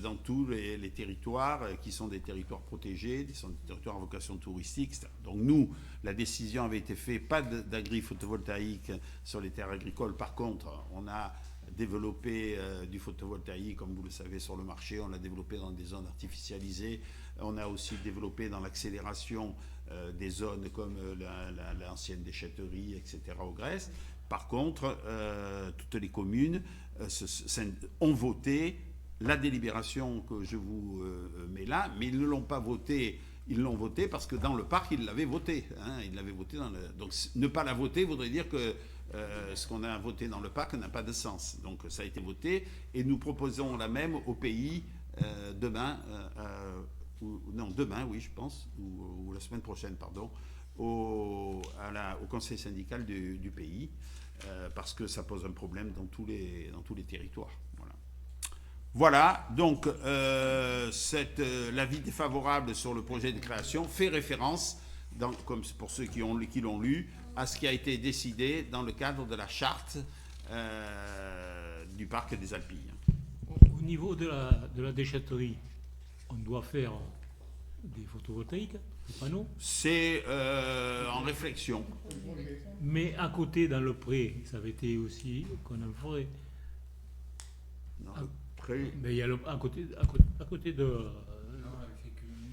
dans tous les territoires qui sont des territoires protégés, qui sont des territoires à vocation touristique, etc. Donc nous, la décision avait été faite, pas d'agri-photovoltaïque sur les terres agricoles. Par contre, on a développé du photovoltaïque, comme vous le savez, sur le marché. On l'a développé dans des zones artificialisées. On a aussi développé dans l'accélération des zones comme l'ancienne déchetterie, etc. au Grèce. Par contre, toutes les communes ont voté la délibération que je vous mets là, mais ils ne l'ont pas voté Ils l'ont voté parce que dans le parc, ils l'avaient voté. Ils l'avaient voté donc ne pas la voter voudrait dire que ce qu'on a voté dans le parc n'a pas de sens. Donc ça a été voté et nous proposons la même au pays demain, demain, oui, je pense, ou la semaine prochaine, pardon, au conseil syndical du pays, parce que ça pose un problème dans tous les territoires. Voilà, donc l'avis défavorable sur le projet de création fait référence, comme pour ceux qui l'ont lu, à ce qui a été décidé dans le cadre de la charte du parc des Alpilles. Au niveau de la déchetterie, on doit faire des photovoltaïques, des panneaux. C'est en réflexion. Mais à côté, dans le pré, ça avait été aussi qu'on en ferait. Mais il y a à côté de...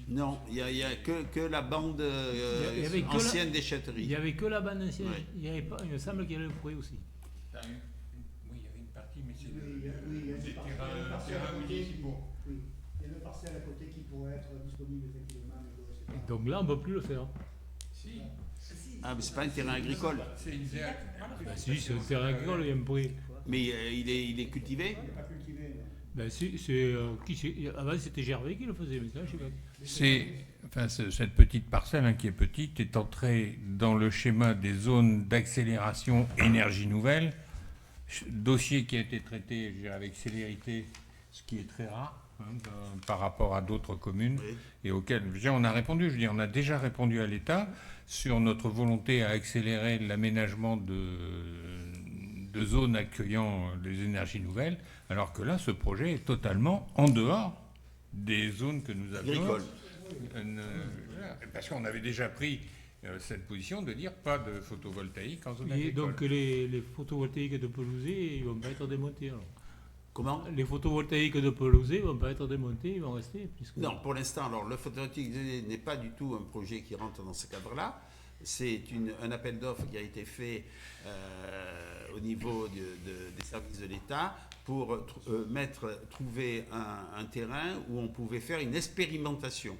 Non, il n'y a que la bande ancienne déchetterie. Il n'y avait que la bande ancienne. Ouais. Il me semble qu'il y avait le pré aussi. Oui, il y avait une partie, mais c'est des terrains municipaux. Oui, il y a une parcelle à côté qui pourrait être disponible effectivement. Et donc là, on ne peut plus le faire. Si. Ah, mais c'est pas un terrain agricole. C'est une terre. Si, c'est un terrain agricole, il y a un pré. Mais il est cultivé? Il n'est pas cultivé. Avant, c'était Gervais qui le faisait, mais ça, je sais pas. Cette petite parcelle qui est petite est entrée dans le schéma des zones d'accélération énergie nouvelle, dossier qui a été traité avec célérité, ce qui est très rare par rapport à d'autres communes, oui. Et auxquelles on a répondu. On a déjà répondu à l'État sur notre volonté à accélérer l'aménagement de zones accueillant les énergies nouvelles, alors que là, ce projet est totalement en dehors des zones que nous avions. Parce qu'on avait déjà pris cette position de dire pas de photovoltaïque en zone agricole. Et donc les photovoltaïques de Pelouzet, ils ne vont pas être démontés alors. Comment ? Les photovoltaïques de Pelouzet ne vont pas être démontés, ils vont rester. Non, pour l'instant, alors le photovoltaïque n'est pas du tout un projet qui rentre dans ce cadre-là. C'est un appel d'offres qui a été fait au niveau des services de l'État pour trouver un terrain où on pouvait faire une expérimentation.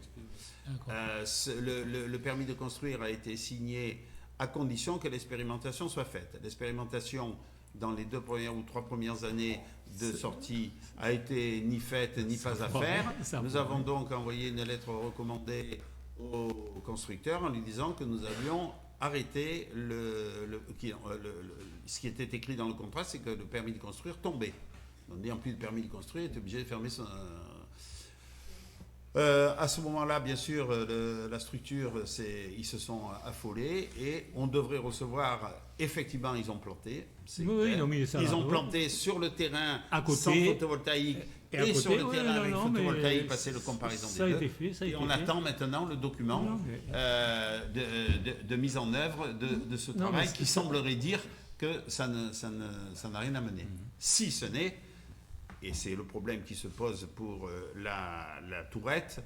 Le permis de construire a été signé à condition que l'expérimentation soit faite. L'expérimentation, dans les 2 premières ou 3 premières années de sortie, a été ni faite ni pas à faire. Nous avons donc envoyé une lettre recommandée au constructeur en lui disant que nous avions arrêté ce qui était écrit dans le contrat, c'est que le permis de construire tombait. Donc, n'ayant plus de permis de construire, il était obligé de fermer son... à ce moment-là, bien sûr, la structure, ils se sont affolés et on devrait recevoir... Effectivement, ils ont planté. Ils ont planté sur le terrain à côté, sans photovoltaïque et sur le terrain avec photovoltaïque, passer le comparaison des deux. Et on attend maintenant le document de mise en œuvre de ce travail qui semblerait dire que ça n'a rien à mener. Si ce n'est... Et c'est le problème qui se pose pour la tourette,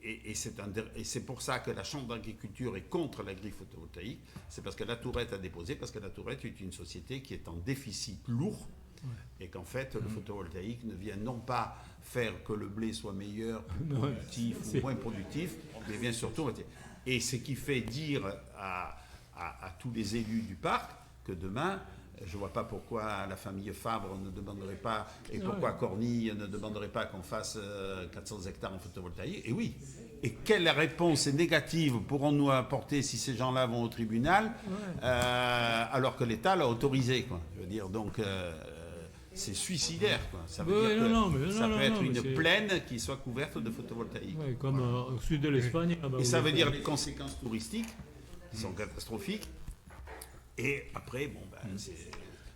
et c'est pour ça que la Chambre d'agriculture est contre la grille photovoltaïque. C'est parce que la tourette a déposé, parce que la tourette est une société qui est en déficit lourd, et qu'en fait le photovoltaïque ne vient non pas faire que le blé soit meilleur, productif ou moins productif, mais vient surtout... Et ce qui fait dire à tous les élus du parc que demain... Je ne vois pas pourquoi la famille Fabre ne demanderait pas, et pourquoi Cornille ne demanderait pas qu'on fasse 400 hectares en photovoltaïque. Et oui. Et quelle réponse négative pourrons-nous apporter si ces gens-là vont au tribunal, alors que l'État l'a autorisé, quoi. Je veux dire, donc c'est suicidaire, quoi. Ça veut dire que ça peut être une plaine qui soit couverte de photovoltaïque. Ouais, comme au sud de l'Espagne. Et ça veut dire les conséquences touristiques qui sont catastrophiques. Et après,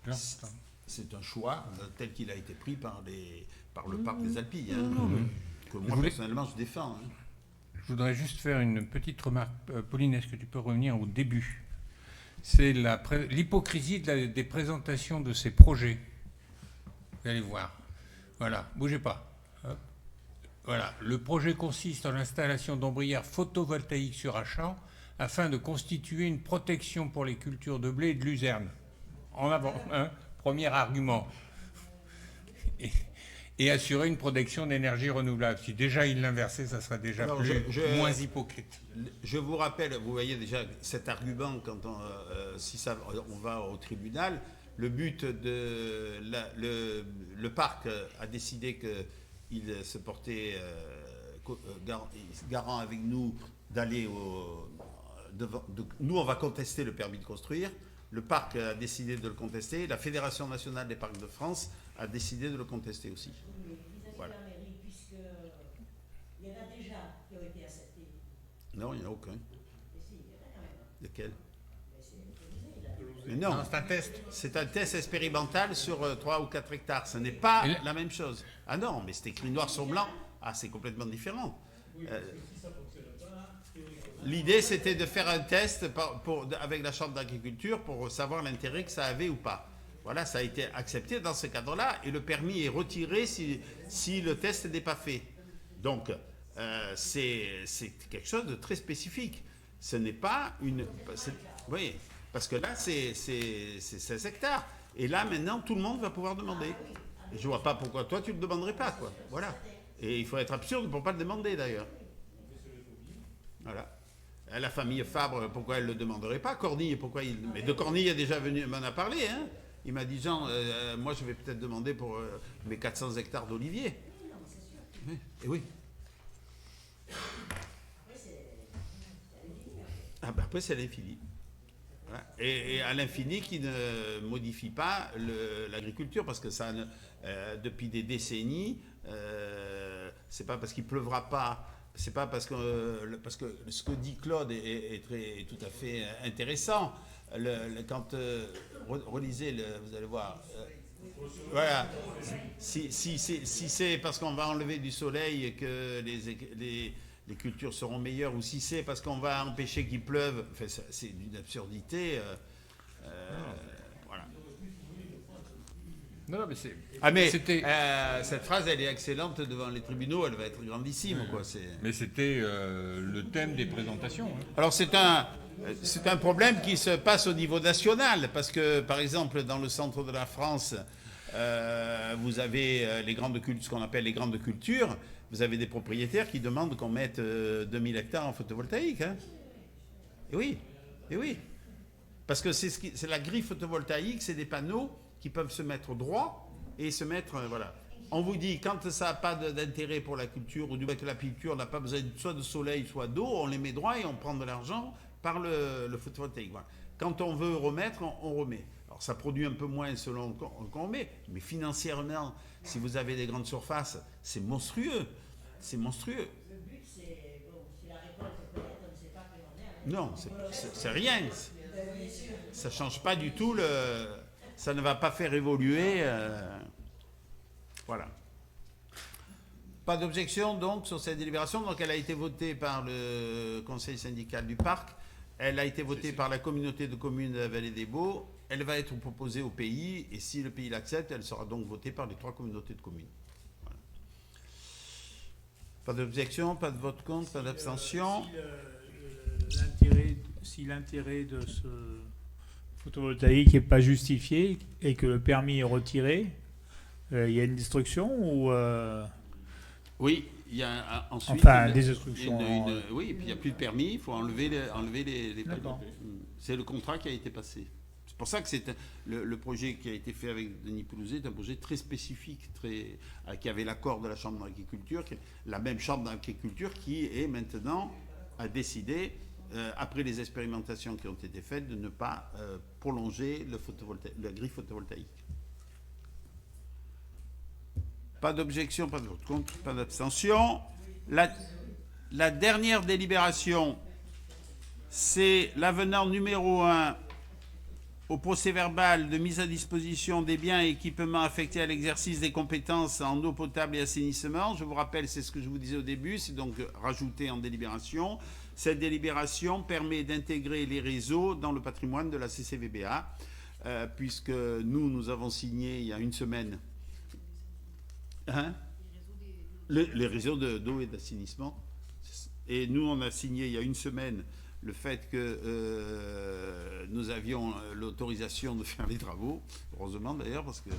c'est un choix tel qu'il a été pris par le parc des Alpilles, que moi personnellement je défends. Je voudrais juste faire une petite remarque. Pauline, est-ce que tu peux revenir au début ? C'est l'hypocrisie des présentations de ces projets. Vous allez voir. Voilà, bougez pas. Hop. Voilà, le projet consiste en l'installation d'ombrières photovoltaïques sur un champ afin de constituer une protection pour les cultures de blé et de luzerne. En avant, premier argument. Et assurer une production d'énergie renouvelable. Si déjà il l'inversait, ça serait déjà Alors, moins hypocrite. Je vous rappelle, vous voyez déjà cet argument, quand on va au tribunal, le but de le parc a décidé qu'il se portait garant avec nous d'aller nous on va contester le permis de construire. Le parc a décidé de le contester. La Fédération nationale des parcs de France a décidé de le contester aussi. Voilà. Il y en a déjà qui ont été acceptés. Non, il n'y en a aucun. Lequel? Mais Non, non, c'est un test. c'est un test expérimental sur 3 ou 4 hectares. Ce n'est pas la même chose. Ah non, mais c'est écrit noir sur blanc. Ah, c'est complètement différent. L'idée, c'était de faire un test avec la Chambre d'agriculture pour savoir l'intérêt que ça avait ou pas. Voilà, ça a été accepté dans ce cadre-là et le permis est retiré si le test n'est pas fait. Donc, c'est quelque chose de très spécifique. Ce n'est pas une... Oui, parce que là, c'est 16 hectares. Et là, maintenant, tout le monde va pouvoir demander. Et je ne vois pas pourquoi toi, tu ne le demanderais pas, quoi. Voilà. Et il faut être absurde pour ne pas le demander, d'ailleurs. Voilà. La famille Fabre, pourquoi elle ne le demanderait pas? Cornille, pourquoi il... Mais de Cornille est déjà venu, m'en a parlé, hein. Il m'a dit, Jean, moi je vais peut-être demander pour mes 400 hectares d'oliviers. Oui. Et oui. Ah ben après, c'est l'infini. Voilà. Et à l'infini qui ne modifie pas l'agriculture, parce que ça, depuis des décennies, c'est pas parce qu'il pleuvra pas. C'est pas parce que ce que dit Claude est tout à fait intéressant. Quand relisez, vous allez voir. Voilà. Si c'est parce qu'on va enlever du soleil que les cultures seront meilleures, ou si c'est parce qu'on va empêcher qu'il pleuve, enfin, c'est d'une absurdité. Voilà. Non, mais c'est... Ah mais c'était... cette phrase, elle est excellente devant les tribunaux, elle va être grandissime, quoi. Mais c'était le thème des présentations. Hein. Alors c'est un problème qui se passe au niveau national, parce que par exemple dans le centre de la France, vous avez ce qu'on appelle les grandes cultures, vous avez des propriétaires qui demandent qu'on mette 2000 hectares en photovoltaïque. Hein. Et oui. Parce que c'est la grille photovoltaïque, c'est des panneaux qui peuvent se mettre droit et se mettre... voilà. On vous dit, quand ça n'a pas d'intérêt pour la culture, ou du moins que la culture n'a pas besoin soit de soleil, soit d'eau, on les met droit et on prend de l'argent par le photovoltaïque. Voilà. Quand on veut remettre, on remet. Alors ça produit un peu moins selon qu'on met, mais financièrement, si vous avez des grandes surfaces, c'est monstrueux. C'est monstrueux. Le but, c'est, bon, si la récolte peut être, on ne sait pas que l'on est. Non, c'est rien. Ça ne change pas du tout ça ne va pas faire évoluer. Voilà. Pas d'objection donc sur cette délibération. Donc elle a été votée par le conseil syndical du parc. Elle a été votée par la communauté de communes de la Vallée des Baux. Elle va être proposée au pays. Et si le pays l'accepte, elle sera donc votée par les 3 communautés de communes. Voilà. Pas d'objection, pas de vote contre, pas d'abstention. Si l'intérêt de ce photovoltaïque n'est pas justifié et que le permis est retiré, il y a une destruction ou Oui, il y a ensuite... Enfin, des destructions. Oui, et puis il n'y a plus de permis, il faut enlever les D'accord. panneaux. C'est le contrat qui a été passé. C'est pour ça que c'est le projet qui a été fait avec Denis Poulouzet est un projet très spécifique, qui avait l'accord de la Chambre d'agriculture, la même Chambre d'agriculture qui est maintenant a décidé, après les expérimentations qui ont été faites, de ne pas prolonger la grille photovoltaïque. Pas d'objection, pas de vote contre, pas d'abstention. La dernière délibération, c'est l'avenant numéro 1 au procès-verbal de mise à disposition des biens et équipements affectés à l'exercice des compétences en eau potable et assainissement. Je vous rappelle, c'est ce que je vous disais au début, c'est donc rajouté en délibération. Cette délibération permet d'intégrer les réseaux dans le patrimoine de la CCVBA, puisque nous avons signé il y a une semaine les réseaux d'eau et d'assainissement. Et nous, on a signé il y a une semaine le fait que nous avions l'autorisation de faire les travaux, heureusement d'ailleurs, parce que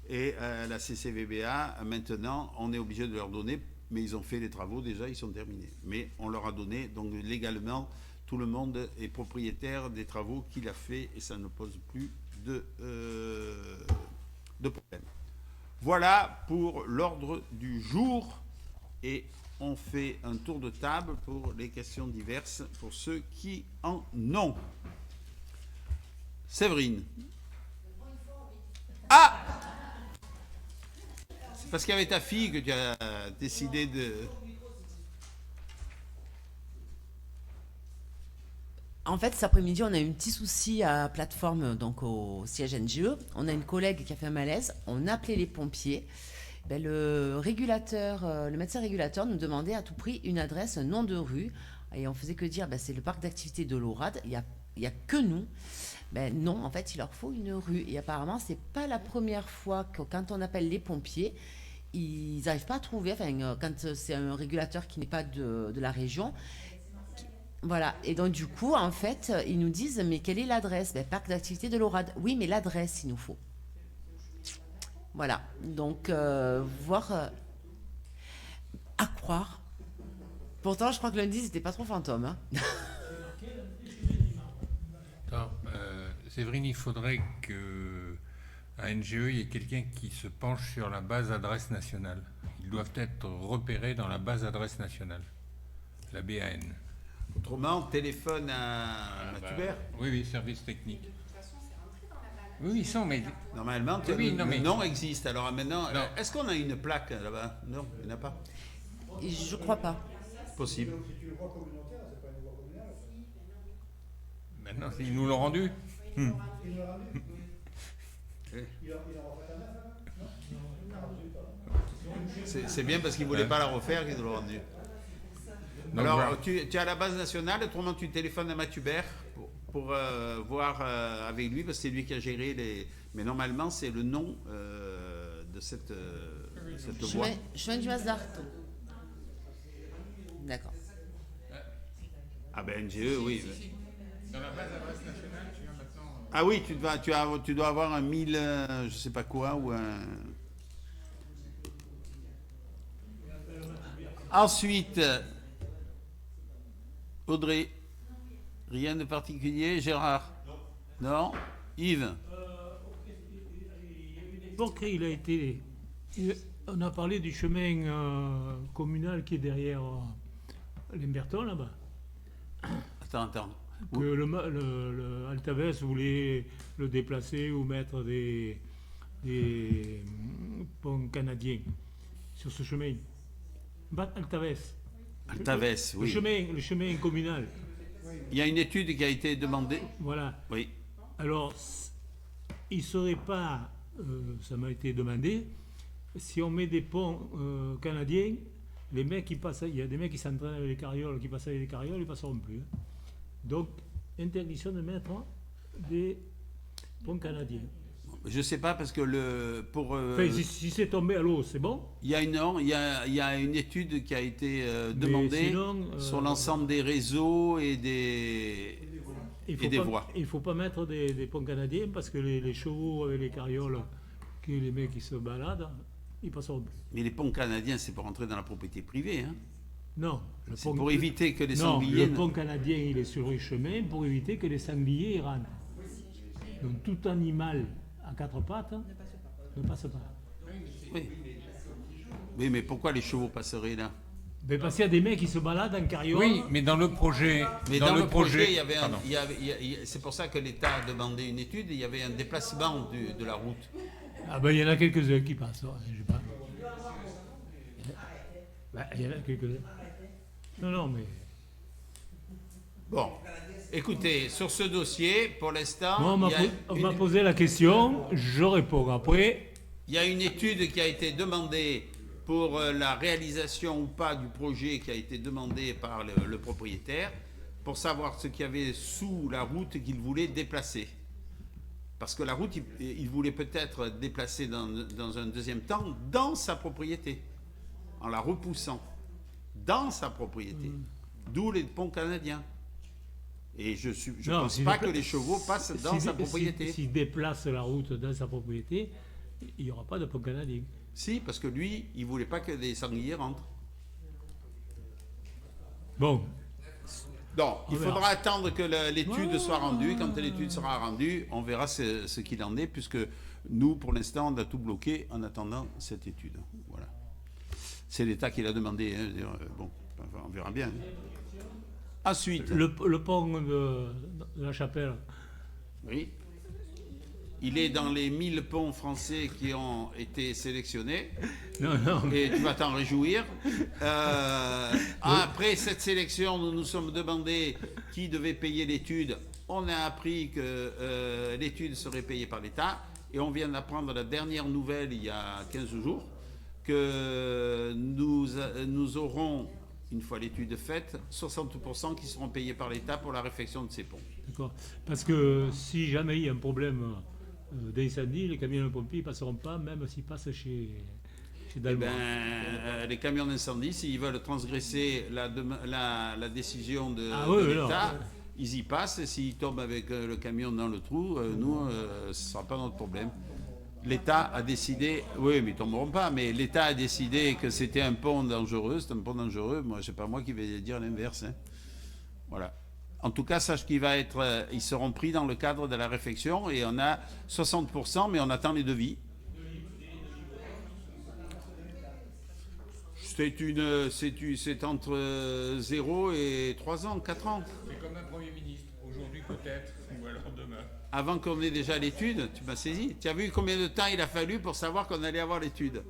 Et la CCVBA, maintenant, on est obligé de leur donner, mais ils ont fait les travaux déjà, ils sont terminés. Mais on leur a donné, donc légalement, tout le monde est propriétaire des travaux qu'il a fait et ça ne pose plus de problème. Voilà pour l'ordre du jour et on fait un tour de table pour les questions diverses pour ceux qui en ont. Séverine. Ah! C'est parce qu'il y avait ta fille que tu as décidé de... En fait, cet après-midi, on a eu un petit souci à plateforme, donc au siège NGE. On a une collègue qui a fait un malaise. On a appelé les pompiers. Le médecin régulateur nous demandait à tout prix une adresse, un nom de rue. Et on faisait que dire, c'est le parc d'activité de l'Orade. Il y a que nous. Non, en fait, il leur faut une rue. Et apparemment, c'est pas la première fois que quand on appelle les pompiers, ils n'arrivent pas à trouver. Enfin, quand c'est un régulateur qui n'est pas de la région. Voilà, et donc du coup, en fait, ils nous disent, mais quelle est l'adresse? Parc d'activité de l'Orade. Oui, mais l'adresse, il nous faut. Voilà, donc voir à croire. Pourtant, je crois que lundi, c'était pas trop fantôme. Hein. Attends, Séverine, il faudrait qu'à NGE, il y ait quelqu'un qui se penche sur la base adresse nationale. Ils doivent être repérés dans la base adresse nationale, la BAN. Autrement, téléphone à Matubert. Oui, service technique. Oui, ils sont, mais... Normalement, le nom existe. Alors maintenant, est-ce qu'on a une plaque là-bas? Non, il n'y en a pas. Je crois pas. C'est possible. Maintenant, ils nous l'ont rendu. C'est bien parce qu'ils ne voulaient pas la refaire qu'ils l'ont rendue. Donc, alors, voilà. tu es à la base nationale, autrement tu téléphones à Matubert pour voir avec lui, parce que c'est lui qui a géré les... Mais normalement, c'est le nom de cette voie. Chemin du Hasard. D'accord. Ah ben, NGE, oui. Dans la base adresse nationale, tu as maintenant... Ah oui, tu dois avoir un 1000, je sais pas quoi, ou un... Ensuite... Audrey, rien de particulier. Gérard? Non. Yves? On a parlé du chemin communal qui est derrière Limberton, là-bas. Attends. Que le Altaves voulait le déplacer ou mettre des ponts canadiens sur ce chemin. Altaves, oui. Le chemin communal. Il y a une étude qui a été demandée. Voilà. Oui. Alors, il ne serait pas, ça m'a été demandé, si on met des ponts canadiens, les mecs qui passent, il y a des mecs qui s'entraînent avec les carrioles, qui passent avec les carrioles, ils ne passeront plus. Hein. Donc, interdiction de mettre des ponts canadiens. Je ne sais pas parce que si c'est tombé à l'eau, c'est bon. Il y a une étude qui a été demandée sur l'ensemble des réseaux et des voies. Il ne faut pas mettre des ponts canadiens parce que les chevaux avec les carrioles, que les mecs qui se baladent, ils passeront plus. Mais les ponts canadiens, c'est pour entrer dans la propriété privée. Hein. Non. C'est pour éviter que les sangliers... Le pont canadien, il est sur le chemin pour éviter que les sangliers y rentrent. Donc tout animal à quatre pattes ne passe pas. Oui, mais pourquoi les chevaux passeraient là? Parce qu'il y a des mecs qui se baladent en carriole. Oui, mais dans le projet... Mais dans le projet, c'est pour ça que l'État a demandé une étude, il y avait un déplacement de la route. Ah ben il y en a quelques-uns qui passent. Je sais pas. Il y en a quelques-uns. Non, mais... Bon, écoutez, sur ce dossier, pour l'instant... On m'a posé la question, je réponds après. Il y a une étude qui a été demandée pour la réalisation ou pas du projet qui a été demandé par le propriétaire, pour savoir ce qu'il y avait sous la route qu'il voulait déplacer. Parce que la route, il voulait peut-être déplacer dans un deuxième temps dans sa propriété, en la repoussant dans sa propriété. D'où les ponts canadiens. Et je ne pense pas que les chevaux passent dans sa propriété. S'il déplace la route dans sa propriété, il n'y aura pas de pont canadien. Si, parce que lui, il ne voulait pas que des sangliers rentrent. Bon. Donc, il faudra attendre que l'étude soit rendue. Quand l'étude sera rendue, on verra ce qu'il en est, puisque nous, pour l'instant, on a tout bloqué en attendant cette étude. Voilà. C'est l'État qui l'a demandé. Hein. Bon, on verra bien. Ensuite. Le pont de la Chapelle. Oui. Il est dans les 1000 ponts français qui ont été sélectionnés. Non. Et tu vas t'en réjouir. Après cette sélection, nous nous sommes demandé qui devait payer l'étude. On a appris que l'étude serait payée par l'État. Et on vient d'apprendre la dernière nouvelle il y a 15 jours que nous aurons, une fois l'étude faite, 60% qui seront payés par l'État pour la réfection de ces ponts. D'accord. Parce que si jamais il y a un problème d'incendie, les camions de pompiers ne passeront pas, même s'ils passent chez Dalmor. Les camions d'incendie, s'ils veulent transgresser la décision de l'État, ils y passent. Et s'ils tombent avec le camion dans le trou, nous, ce ne sera pas notre problème. L'État a décidé, oui, mais ils ne tomberont pas, mais l'État a décidé que c'était un pont dangereux. C'est un pont dangereux. Moi, c'est pas moi qui vais dire l'inverse. Hein. Voilà. En tout cas, sache ils seront pris dans le cadre de la réfection et on a 60%, mais on attend les devis. C'est entre 0 et 3 ans, 4 ans. C'est comme un Premier ministre, aujourd'hui peut-être, ou alors demain. Avant qu'on ait déjà l'étude, tu m'as saisi. Tu as vu combien de temps il a fallu pour savoir qu'on allait avoir l'étude.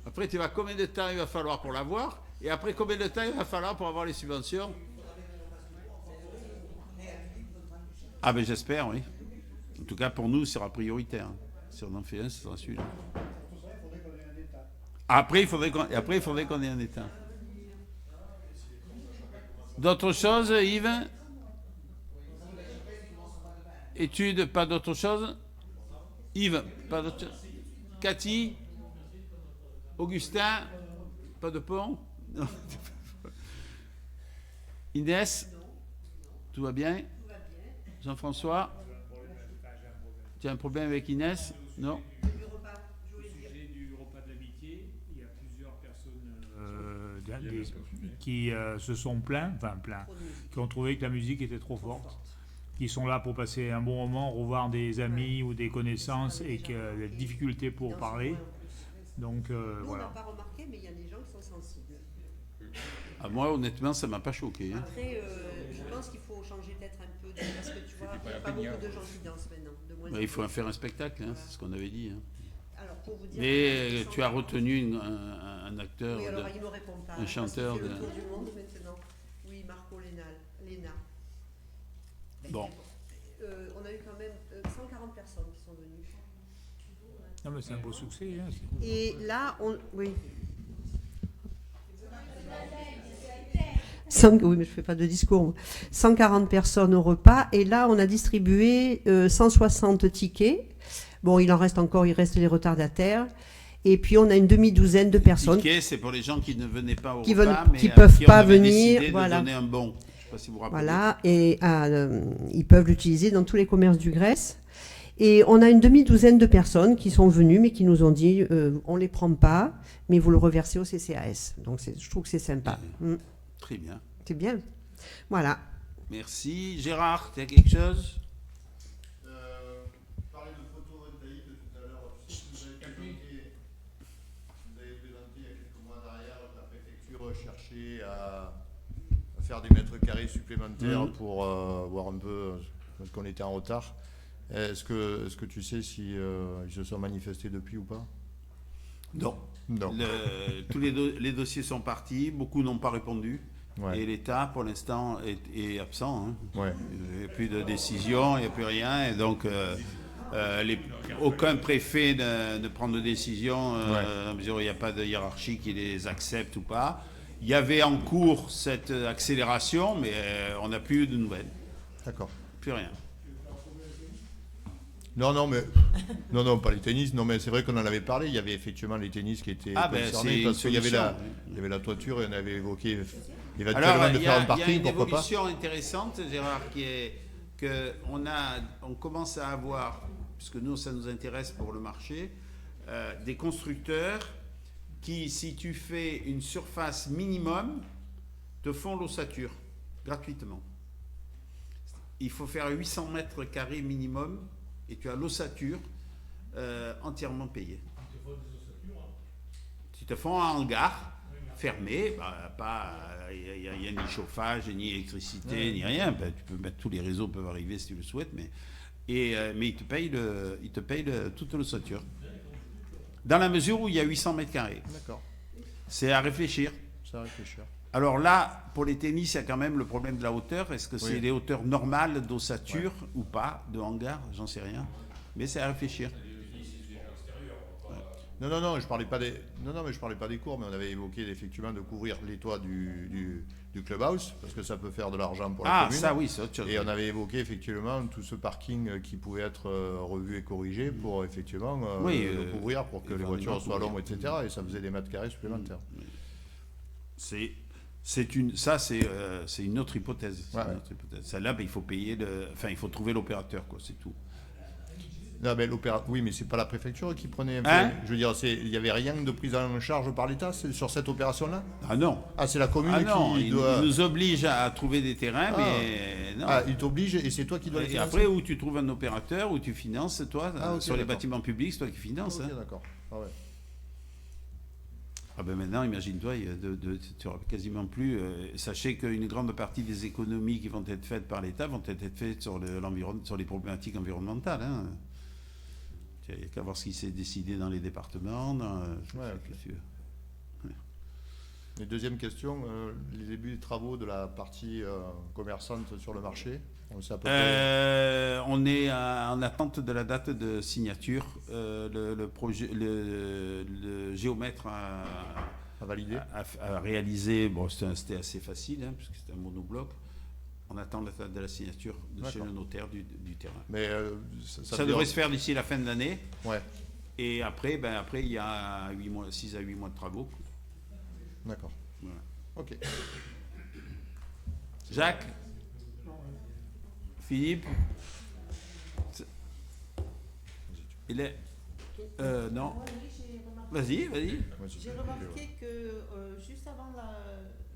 Après, tu vois combien de temps il va falloir pour l'avoir, et après combien de temps il va falloir pour avoir les subventions. Ah ben j'espère, oui. En tout cas, pour nous, ce sera prioritaire. Si on en fait un, ce sera celui-là. Après, il faudrait qu'on ait un État. D'autres choses, Yves? Études, pas d'autres choses? Yves, pas d'autres choses? Cathy? Augustin? Pas de pont? Non. Inès? Tout va bien? Jean-François? Tu as un problème avec Inès? Non? Au sujet du repas de l'amitié, il y a plusieurs personnes qui se sont plaints, qui ont trouvé que la musique était trop forte, qui sont là pour passer un bon moment, revoir des amis ou des connaissances et qu'il y a des difficultés pour parler. Donc Nous, voilà. on n'a pas remarqué, mais il y a des gens qui sont sensibles. Ah, moi, honnêtement, ça ne m'a pas choqué. Hein. Après, je pense qu'il faut changer peut-être un peu, parce que tu vois, il n'y a pas beaucoup de gens qui dansent maintenant. Il faut faire un spectacle, hein, c'est ce qu'on avait dit. Hein. Alors, pour vous dire, mais tu as retenu un acteur, oui, alors, il me répond pas, un chanteur. Il fait le tour du monde maintenant. Oui, Marco Léna. Bon. On a eu quand même 140 personnes qui sont venues. Non, mais c'est un beau succès. Hein, et là, oui. Oui, mais je ne fais pas de discours. 140 personnes au repas. Et là, on a distribué 160 tickets. Bon, il reste les retardataires. Et puis, on a une demi-douzaine de personnes. Tickets, c'est pour les gens qui ne venaient pas au qui repas, mais qui ne peuvent pas venir. Voilà. De donner un bon. Je sais pas si vous vous rappelez. Voilà, et ils peuvent l'utiliser dans tous les commerces du Grèce. Et on a une demi-douzaine de personnes qui sont venues, mais qui nous ont dit on ne les prend pas, mais vous le reversez au CCAS. Donc, je trouve que c'est sympa. Très bien. C'est bien. Voilà. Merci. Gérard, tu as quelque chose? Parler de photovoltaïque tout à l'heure. Vous avez présenté il y a quelques mois derrière que la préfecture cherchait à faire des mètres carrés supplémentaires pour voir un peu qu'on était en retard. Est-ce que tu sais si ils se sont manifestés depuis ou pas? Non. Non. Tous les dossiers sont partis, beaucoup n'ont pas répondu. Ouais. Et l'État, pour l'instant, est absent. Hein. Ouais. Il n'y a plus de décision, il n'y a plus rien. Et donc, aucun préfet ne prend de décision à mesure où il n'y a pas de hiérarchie qui les accepte ou pas. Il y avait en cours cette accélération, mais on n'a plus de nouvelles. D'accord. Plus rien. Non, pas les tennis. Non, mais c'est vrai qu'on en avait parlé. Il y avait effectivement les tennis qui étaient concernés parce qu'il y avait la toiture et on avait évoqué éventuellement de faire un parking, pourquoi pas. Il y a une évolution intéressante, Gérard, qui est qu'on commence à avoir, puisque nous, ça nous intéresse pour le marché, des constructeurs qui, si tu fais une surface minimum, te font l'ossature gratuitement. Il faut faire 800 mètres carrés minimum et tu as l'ossature entièrement payée. Tu te font un hangar fermé, il n'y a ni chauffage, ni électricité, ni rien. Tu peux mettre, tous les réseaux peuvent arriver si tu le souhaites, mais ils te payent toute l'ossature. Dans la mesure où il y a 800 mètres carrés. D'accord. C'est à réfléchir. C'est à réfléchir. Alors là, pour les tennis, il y a quand même le problème de la hauteur. Est-ce que c'est les hauteurs normales d'ossature ou pas, de hangar? J'en sais rien. Mais c'est à réfléchir. Non, je parlais pas des. Non, mais je parlais pas des cours, mais on avait évoqué effectivement de couvrir les toits du clubhouse, parce que ça peut faire de l'argent pour la commune. Ah, ça oui, c'est autre chose. Et on avait évoqué effectivement tout ce parking qui pouvait être revu et corrigé pour effectivement le couvrir pour que les voitures soient à l'ombre, etc. Et ça faisait des mètres carrés supplémentaires. C'est une autre hypothèse. Ouais. Une autre hypothèse. Celle-là, il faut payer il faut trouver l'opérateur, quoi. C'est tout. Non, mais oui, mais c'est pas la préfecture qui prenait. Je veux dire, il n'y avait rien de prise en charge par l'État sur cette opération-là? Ah non. Ah, c'est la commune qui doit. Il nous oblige à trouver des terrains, mais non. Ah, il t'oblige et c'est toi qui dois les Et financer. après, où tu trouves un opérateur, où tu finances, toi, okay, sur les bâtiments publics, c'est toi qui finances. Ok, d'accord. Ah ouais. Ah ben maintenant, imagine-toi, tu n'auras quasiment plus. Sachez qu'une grande partie des économies qui vont être faites par l'État vont être faites sur les problématiques environnementales. Hein. Il n'y a qu'à voir ce qui s'est décidé dans les départements. Et deuxième question, les débuts des travaux de la partie commerçante sur le marché, on sait à peu près... On est en attente de la date de signature. Le géomètre a réalisé, c'était assez facile, hein, puisque c'était un monobloc. On attend la date de la signature chez le notaire du terrain. Mais ça devrait se faire d'ici la fin de l'année. Ouais. Et après, il y a 6 à 8 mois de travaux. D'accord. Voilà. Ok. Jacques? Philippe? Il est... non. Vas-y. J'ai remarqué que juste avant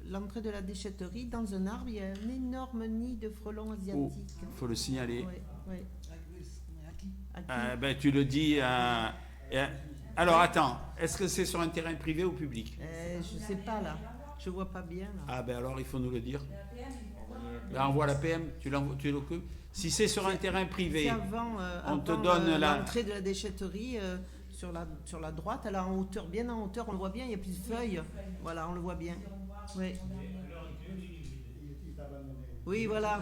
l'entrée de la déchetterie, dans un arbre, il y a un énorme nid de frelons asiatiques. Il faut le signaler. Ouais. Tu le dis à... Alors attends, est-ce que c'est sur un terrain privé ou public? Je ne sais pas là, je vois pas bien là. Ah ben alors il faut nous le dire. Envoie la PM, tu l'occupes. Si c'est sur un terrain privé, on te donne l'entrée de la déchetterie sur la droite, elle est en hauteur, bien en hauteur, on le voit bien, il y a plus de feuilles. Voilà, on le voit bien. Oui. Oui, voilà.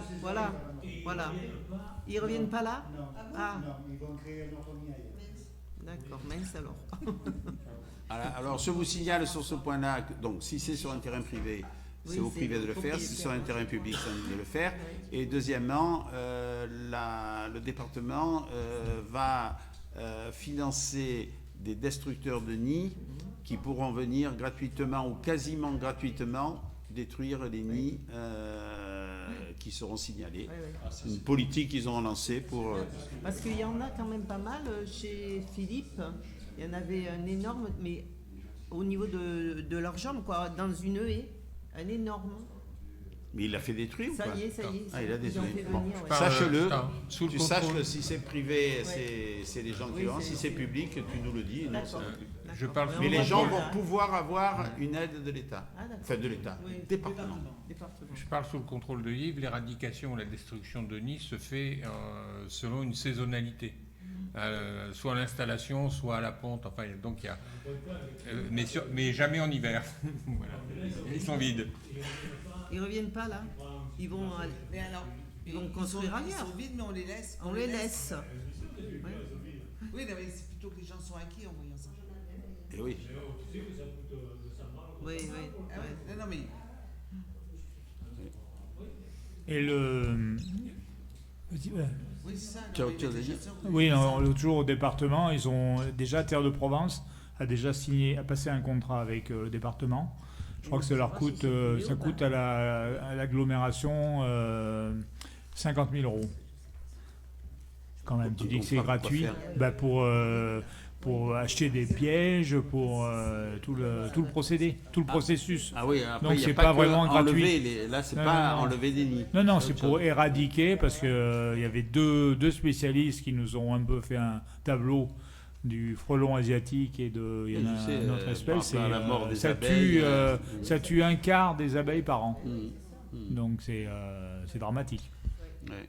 Ils reviennent pas là? Non. Ah. Non, ils vont créer un autre nid ailleurs. D'accord, mince alors. Alors, je vous signale sur ce point-là, donc si c'est sur un terrain privé, c'est au privé de le faire. Si c'est sur un terrain public, c'est de le faire. Et deuxièmement, le département va financer des destructeurs de nids qui pourront venir gratuitement ou quasiment gratuitement détruire les nids qui seront signalés. C'est une politique qu'ils ont lancée pour... Parce qu'il y en a quand même pas mal chez Philippe. Il y en avait un énorme, mais au niveau de leurs jambes, quoi, dans une haie, un énorme. Mais il l'a fait détruire ou pas? Ça y est. Ah, il a détruit. Ouais. Sache-le, sous tu le saches contrôle. que si c'est privé, c'est les gens qui l'ont. Si c'est public, tu nous le dis. Non, ça... Je parle sous Mais le les gens contrôle. vont pouvoir avoir une aide de l'État. Ah, d'accord. Enfin, de l'État. Oui. Département. Je parle sous le contrôle de Yves. L'éradication ou la destruction de nids se fait selon une saisonnalité. Soit à l'installation, soit à la ponte. Enfin, donc il y a, mais jamais en hiver. Voilà. Ils sont vides. Ils reviennent pas là. Ils vont construire ailleurs. Ils sont vides, mais on les laisse. On les laisse. Oui, mais c'est plutôt que les gens sont inquiets en voyant ça. Et oui. Oui. Ah ouais. Non, mais... Et le... Oui, c'est ça. Oui, toujours au département, ils ont déjà Terre de Provence a déjà passé un contrat avec le département. Je crois que ça leur coûte, ça coûte à l'agglomération 50 000 €. Quand même, tu dis que c'est gratuit, pour acheter des pièges, pour tout le procédé, tout le processus. Ah oui, après, donc y a c'est pas pas que vraiment gratuit. là, c'est Non, pas non. enlever des nids. Non, c'est pour éradiquer, parce qu'il y avait deux spécialistes qui nous ont un peu fait un tableau du frelon asiatique et il y en a une autre espèce. par la mort des ça abeilles, tue un quart des abeilles par an. Donc c'est dramatique. Ouais.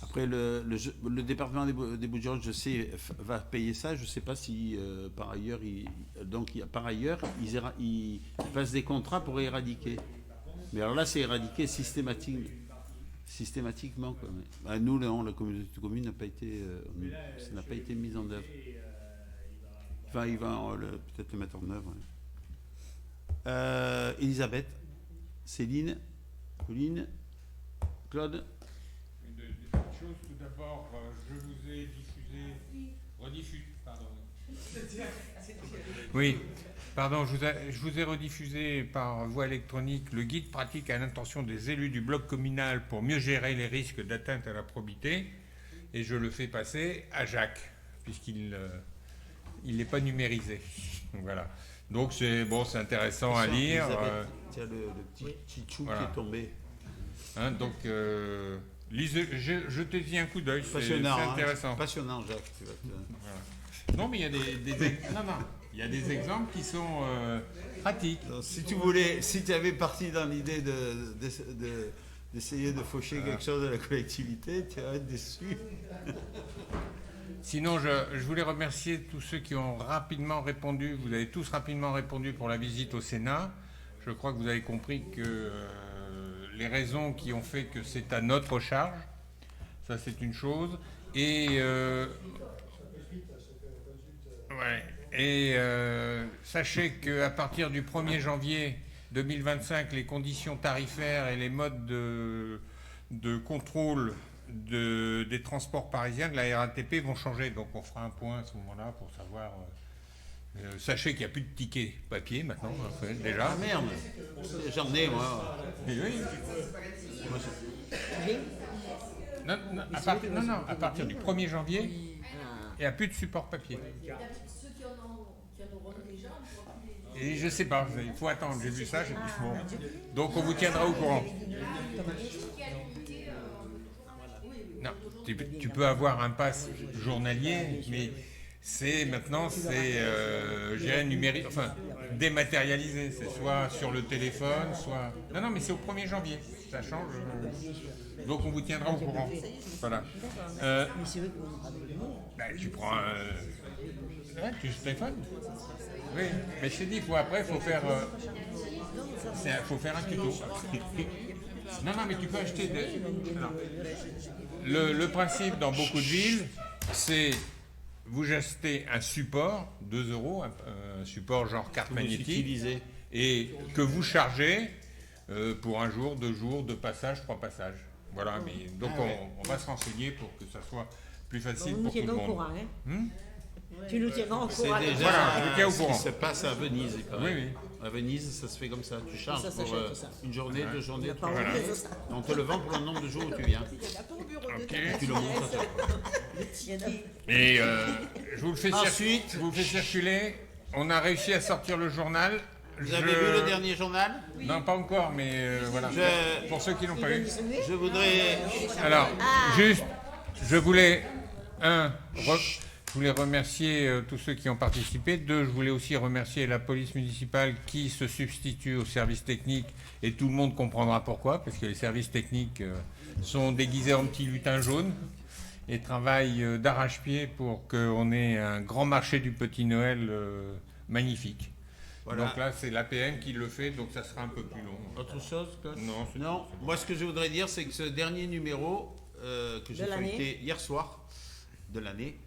Après, le département des Bouches-du-Rhône, je sais, va payer ça. Je ne sais pas si, par ailleurs, ils passent des contrats pour éradiquer. Mais alors là, c'est éradiquer systématiquement. Quoi. Mais, nous, non, la communauté de communes n'a pas été, ça n'a pas été mis en œuvre. Enfin, il va peut-être le mettre en œuvre. Ouais. Elisabeth, Céline, Pauline, Claude. Tout d'abord, je vous ai je vous ai rediffusé par voie électronique le guide pratique à l'intention des élus du bloc communal pour mieux gérer les risques d'atteinte à la probité, et je le fais passer à Jacques, puisqu'il n'est pas numérisé. Voilà. Donc c'est intéressant à lire. Tiens, le petit chichou voilà. qui est tombé. Hein, donc, jetez-y un coup d'œil, c'est intéressant. Passionnant, Jacques. Tu vas voilà. Non, mais il y a il y a des exemples qui sont pratiques. Donc, si tu avais parti dans l'idée d'essayer de faucher quelque chose de la collectivité, tu vas être déçu. Sinon, je voulais remercier tous ceux qui ont rapidement répondu. Vous avez tous rapidement répondu pour la visite au Sénat. Je crois que vous avez compris que les raisons qui ont fait que c'est à notre charge, ça c'est une chose. Et sachez qu'à partir du 1er janvier 2025, les conditions tarifaires et les modes de contrôle des transports parisiens de la RATP vont changer. Donc on fera un point à ce moment-là pour savoir... sachez qu'il n'y a plus de tickets papier maintenant, déjà. Ah merde, j'en ai moi. Et oui. À partir du 1er janvier, il n'y a plus de support papier. Et je sais pas, il faut attendre, j'ai vu ça, j'ai dit bon. Donc on vous tiendra au courant. Non, tu peux avoir un pass journalier, mais maintenant numérique, enfin dématérialisé, c'est soit sur le téléphone, soit... Non, mais c'est au 1er janvier, ça change. Donc on vous tiendra au courant. Voilà. Tu prends tu téléphones. Oui, mais je t'ai dit, il faut faire un tuto. Non, mais tu peux acheter le principe dans beaucoup de villes, c'est vous achetez un support, 2 €, un support genre carte magnétique, et que vous chargez pour 1 jour, 2 jours, 2 passages, 3 passages. Voilà, mais donc on va se renseigner pour que ça soit plus facile pour tout le monde. Courant, hein. Tu nous tiendras au courant. C'est déjà voilà, je tiens au courant. Ce qui se passe à Venise. Oui. À Venise, ça se fait comme ça. Tu charges pour une journée, 2 journées, 3 voilà. journées. On te le vend pour le nombre de jours où tu viens. Okay. Tu le montes. Et je vous le fais circuler. On a réussi à sortir le journal. Vous avez vu le dernier journal? Non, pas encore, mais voilà. Pour ceux qui n'ont pas eu. Je voudrais... Alors, juste, je voulais remercier tous ceux qui ont participé. 2, je voulais aussi remercier la police municipale qui se substitue aux services techniques, et tout le monde comprendra pourquoi, parce que les services techniques sont déguisés en petits lutins jaunes et travaillent d'arrache-pied pour qu'on ait un grand marché du Petit Noël magnifique. Voilà. Donc là, c'est l'APM qui le fait, donc ça sera un peu plus long. Autre chose, Claude? Non. Moi, ce que je voudrais dire, c'est que ce dernier numéro que j'ai feuilleté hier soir de l'année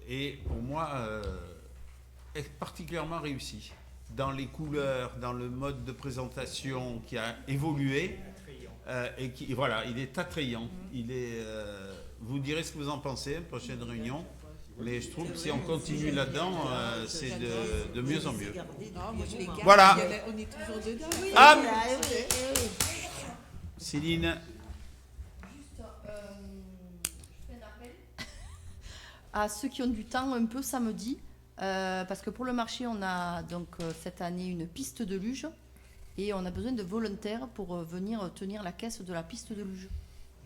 est pour moi est particulièrement réussi. Dans les couleurs, dans le mode de présentation qui a évolué et qui, voilà, il est attrayant. Vous direz ce que vous en pensez, prochaine réunion. Mais je trouve que si on continue là-dedans, c'est de mieux en mieux. Voilà. On est toujours dedans. Ah, Céline. Juste, je fais un appel à ceux qui ont du temps un peu samedi, parce que pour le marché, on a donc cette année une piste de luge et on a besoin de volontaires pour venir tenir la caisse de la piste de luge.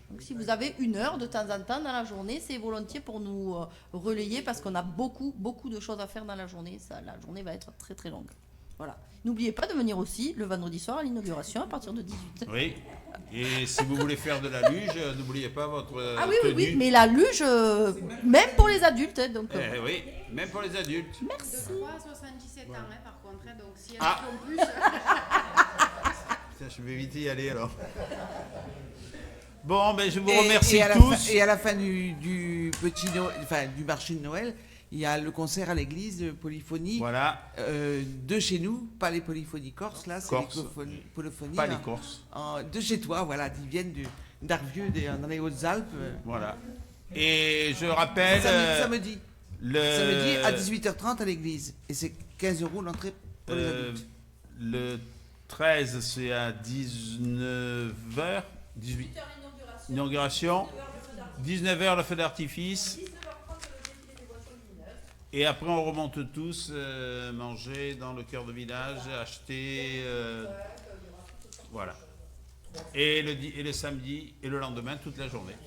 Donc si vous avez 1 heure de temps en temps dans la journée, c'est volontiers pour nous relayer parce qu'on a beaucoup de choses à faire dans la journée. La journée va être très très longue. Voilà. N'oubliez pas de venir aussi le vendredi soir à l'inauguration à partir de 18h. Oui. Et si vous voulez faire de la luge, n'oubliez pas votre Ah oui, tenue. oui, mais la luge, même pour les adultes. Donc, oui, même pour les adultes. Merci. 77 ans, par contre. Donc si un Ah. peu en plus... Putain, je vais vite y aller alors. Bon, ben je vous Et remercie à tous. et à la fin du petit Noël, du marché de Noël, il y a le concert à l'église de polyphonie. Voilà. De chez nous, pas les polyphonies corses, là, c'est Corse. les polyphonies. Pas là, les Corses. de chez toi, voilà, ils viennent d'Arvieux, dans les Hautes-Alpes. Voilà. Et je rappelle. Samedi à 18h30 à l'église. Et c'est 15 € l'entrée pour les adultes. Le 13, c'est à 19h. 18h l'inauguration. 19h le feu d'artifice. Et après, on remonte tous manger dans le cœur de village, acheter. Voilà. Et le samedi et le lendemain, toute la journée.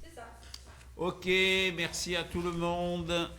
C'est ça. Ok, merci à tout le monde.